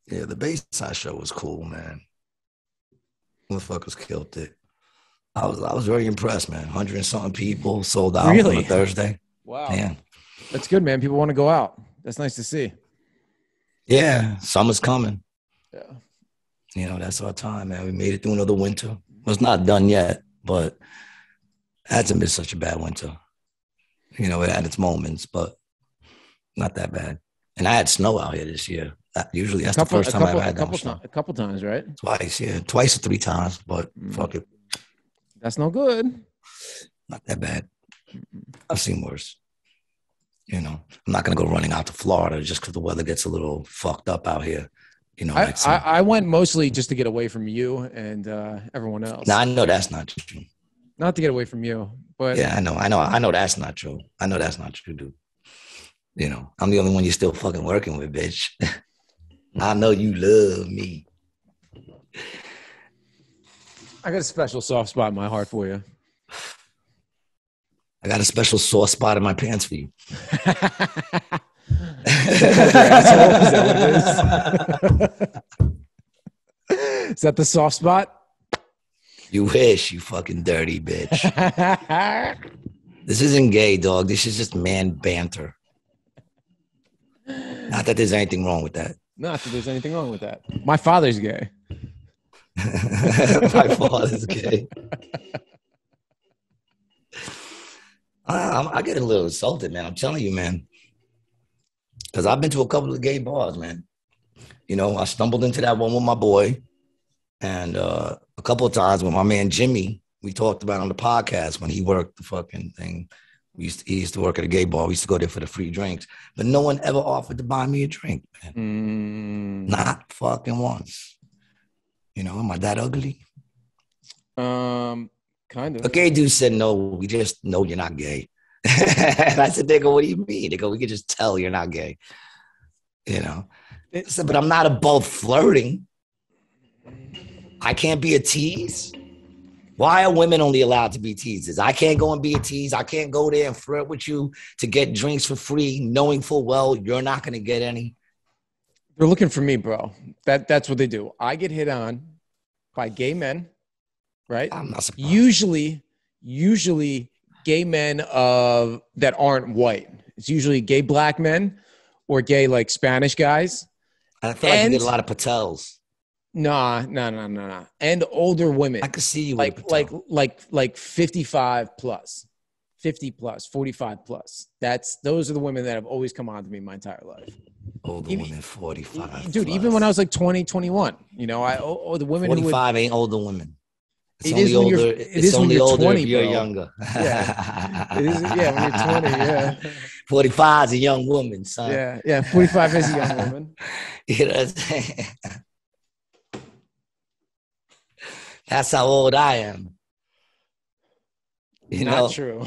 yeah, the Bayside show was cool, man. Motherfuckers killed it. I was very impressed, man. 100 and something people sold out on a Thursday. Wow. Yeah. That's good, man. People want to go out. That's nice to see. Yeah, summer's coming. Yeah. That's our time, man. We made it through another winter. Well, it's not done yet, but it hasn't been such a bad winter. It had its moments, but not that bad. And I had snow out here this year. Usually that's the first time I've had snow. A couple times, right? Twice, yeah. Twice or three times, but fuck it. That's no good. Not that bad. I've seen worse. I'm not going to go running out to Florida just because the weather gets a little fucked up out here. I went mostly just to get away from you and everyone else. Now, I know that's not true. Not to get away from you, but yeah, I know that's not true. I know that's not true, dude. I'm the only one you're still fucking working with, bitch. I know you love me. I got a special soft spot in my heart for you. I got a special sore spot in my pants for you. Is that the soft spot? You wish, you fucking dirty bitch. This isn't gay, dog. This is just man banter. Not that there's anything wrong with that. Not that there's anything wrong with that. My father's gay. My father's gay. I get a little insulted, man. I'm telling you, man. Because I've been to a couple of gay bars, man. I stumbled into that one with my boy. And a couple of times with my man Jimmy, we talked about on the podcast when he worked the fucking thing. He used to work at a gay bar. We used to go there for the free drinks. But no one ever offered to buy me a drink, man. Not fucking once. Am I that ugly? Kind of. A gay dude said, no, we just know you're not gay. And I said, nigga, what do you mean? They go, we can just tell you're not gay. I said, but I'm not above flirting. I can't be a tease. Why are women only allowed to be teasers? I can't go and be a tease. I can't go there and flirt with you to get drinks for free, knowing full well you're not going to get any. They're looking for me, bro. That's what they do. I get hit on by gay men, right? I'm not surprised. Usually gay men that aren't white. It's usually gay black men or gay like Spanish guys. I feel like you get a lot of Patels. Nah. And older women. I could see you like 55 plus, 50 plus, 45 plus. Those are the women that have always come on to me my entire life. Older women, 45. Dude, plus. even when I was like 20, 21, the women 45 ain't older women. It's only older. It's only older 20, if you're younger. Yeah. It is, yeah, when you're 20, yeah. 45 is a young woman, son. Yeah, 45 is a young woman. You know what I'm saying? That's how old I am. Not true.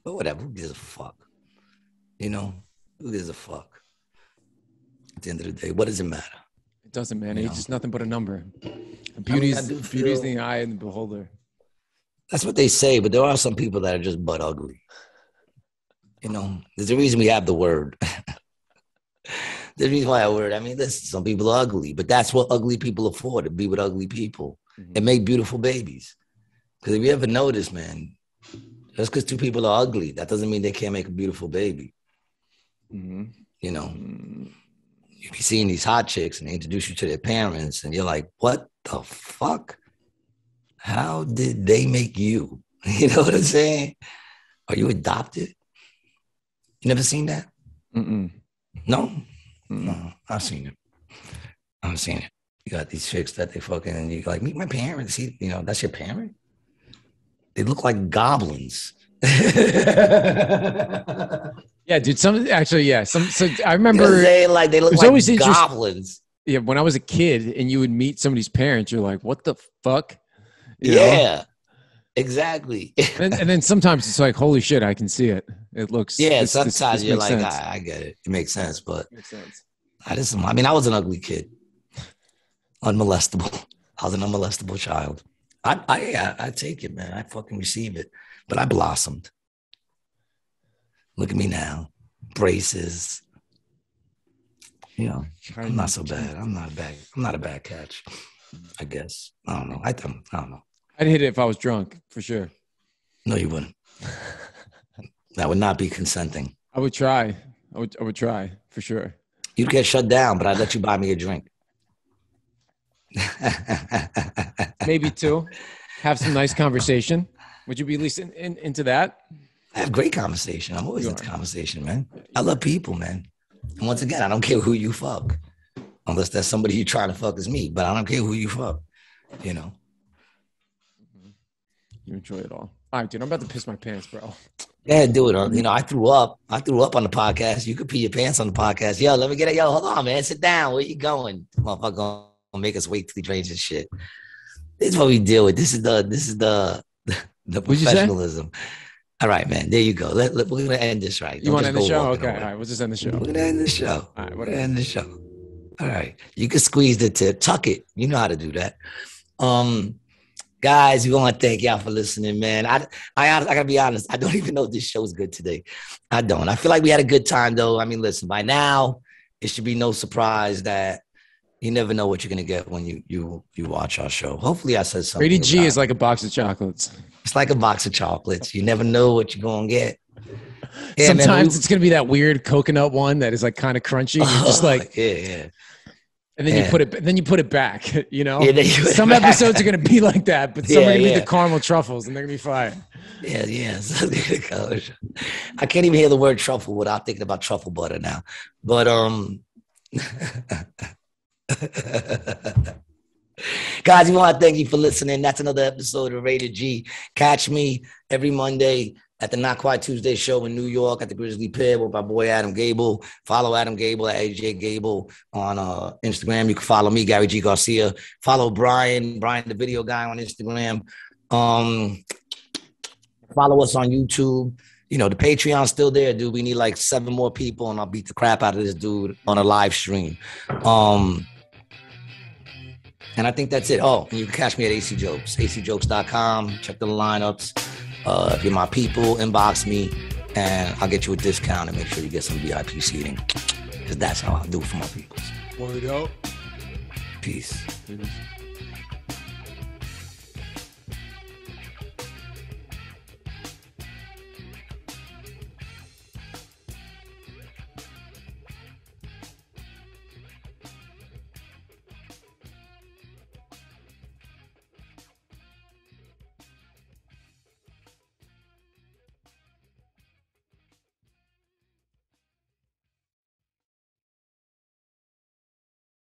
But whatever, who gives a fuck? Who gives a fuck? At the end of the day, what does it matter? It doesn't, man. It's just nothing but a number. Beauty's in the eye of the beholder. That's what they say, but there are some people that are just butt ugly. You know, there's a reason we have the word. The reason why I word, I mean, listen, some people are ugly, but that's what ugly people afford, to be with ugly people and make beautiful babies. Because if you ever notice, man, just because two people are ugly, that doesn't mean they can't make a beautiful baby. You know, you be seeing these hot chicks and they introduce you to their parents and you're like, what the fuck? How did they make you? You know what I'm saying? Are you adopted? You never seen that? No? No, I've seen it. I've seen it. You got these chicks that they fucking, and you like, meet my parents. See, you know, that's your parent? They look like goblins. Yeah, dude. Some actually, yeah. So I remember like they look like always goblins. Yeah, when I was a kid and you would meet somebody's parents, you're like, what the fuck? You yeah. know? Exactly. and then sometimes it's like, holy shit, I can see it. It looks. Yeah, sometimes you're like, I get it. It makes sense, but makes sense. I was an ugly kid. Unmolestable. I was an unmolestable child. I take it, man. I fucking receive it. But I blossomed. Look at me now. Braces. You know, I'm not so bad. I'm not a bad catch, I guess. I don't know. I don't know. I'd hit it if I was drunk, for sure. No, you wouldn't. That would not be consenting. I would try. I would try, for sure. You'd get shut down, but I'd let you buy me a drink. Maybe two. Have some nice conversation. Would you be at least into that? I have great conversation. I'm always into conversation, man. I love people, man. And once again, I don't care who you fuck. Unless that's somebody you trying to fuck as me. But I don't care who you fuck. You know? You enjoy it all. All right, dude. I'm about to piss my pants, bro. Yeah, do it. You know, I threw up on the podcast. You could pee your pants on the podcast. Yo, let me get it. Yo, hold on, man. Sit down. Where you going? Motherfucker gonna make us wait till he drains his shit. This is what we deal with. This is the professionalism. All right, man. There you go. We're gonna end this right. You want to end the show? Okay. All right. We'll just end the show. We're gonna end the show. All right. We're gonna end the show. All right. You can squeeze the tip. Tuck it. You know how to do that. Guys, we want to thank y'all for listening, man. I gotta be honest. I don't even know if this show is good today. I don't. I feel like we had a good time, though. I mean, listen. By now, it should be no surprise that you never know what you're gonna get when you watch our show. Hopefully, I said something. Rated G is like a box of chocolates. It's like a box of chocolates. You never know what you're gonna get. Yeah, sometimes it's gonna be that weird coconut one that is like kind of crunchy. You're just like, yeah. And then you put it. Then you put it back. You know, some back. episodes are gonna be like that, but some are gonna be the caramel truffles, and they're gonna be fire. Yeah. I can't even hear the word truffle without thinking about truffle butter now. But guys, we want to thank you for listening. That's another episode of Rated G. Catch me every Monday at the Not Quite Tuesday show in New York at the Grizzly Pit with my boy Adam Gable. Follow Adam Gable at AJ Gable on Instagram. You can follow me, Gary G. Garcia. Follow Brian, the video guy, on Instagram. Follow us on YouTube. You know, the Patreon's still there, dude. We need like 7 more people, and I'll beat the crap out of this dude on a live stream. And I think that's it. Oh, and you can catch me at AC Jokes, acjokes.com. Check the lineups. If you're my people, inbox me, and I'll get you a discount and make sure you get some VIP seating. Because that's how I do it for my people. Word up. Peace.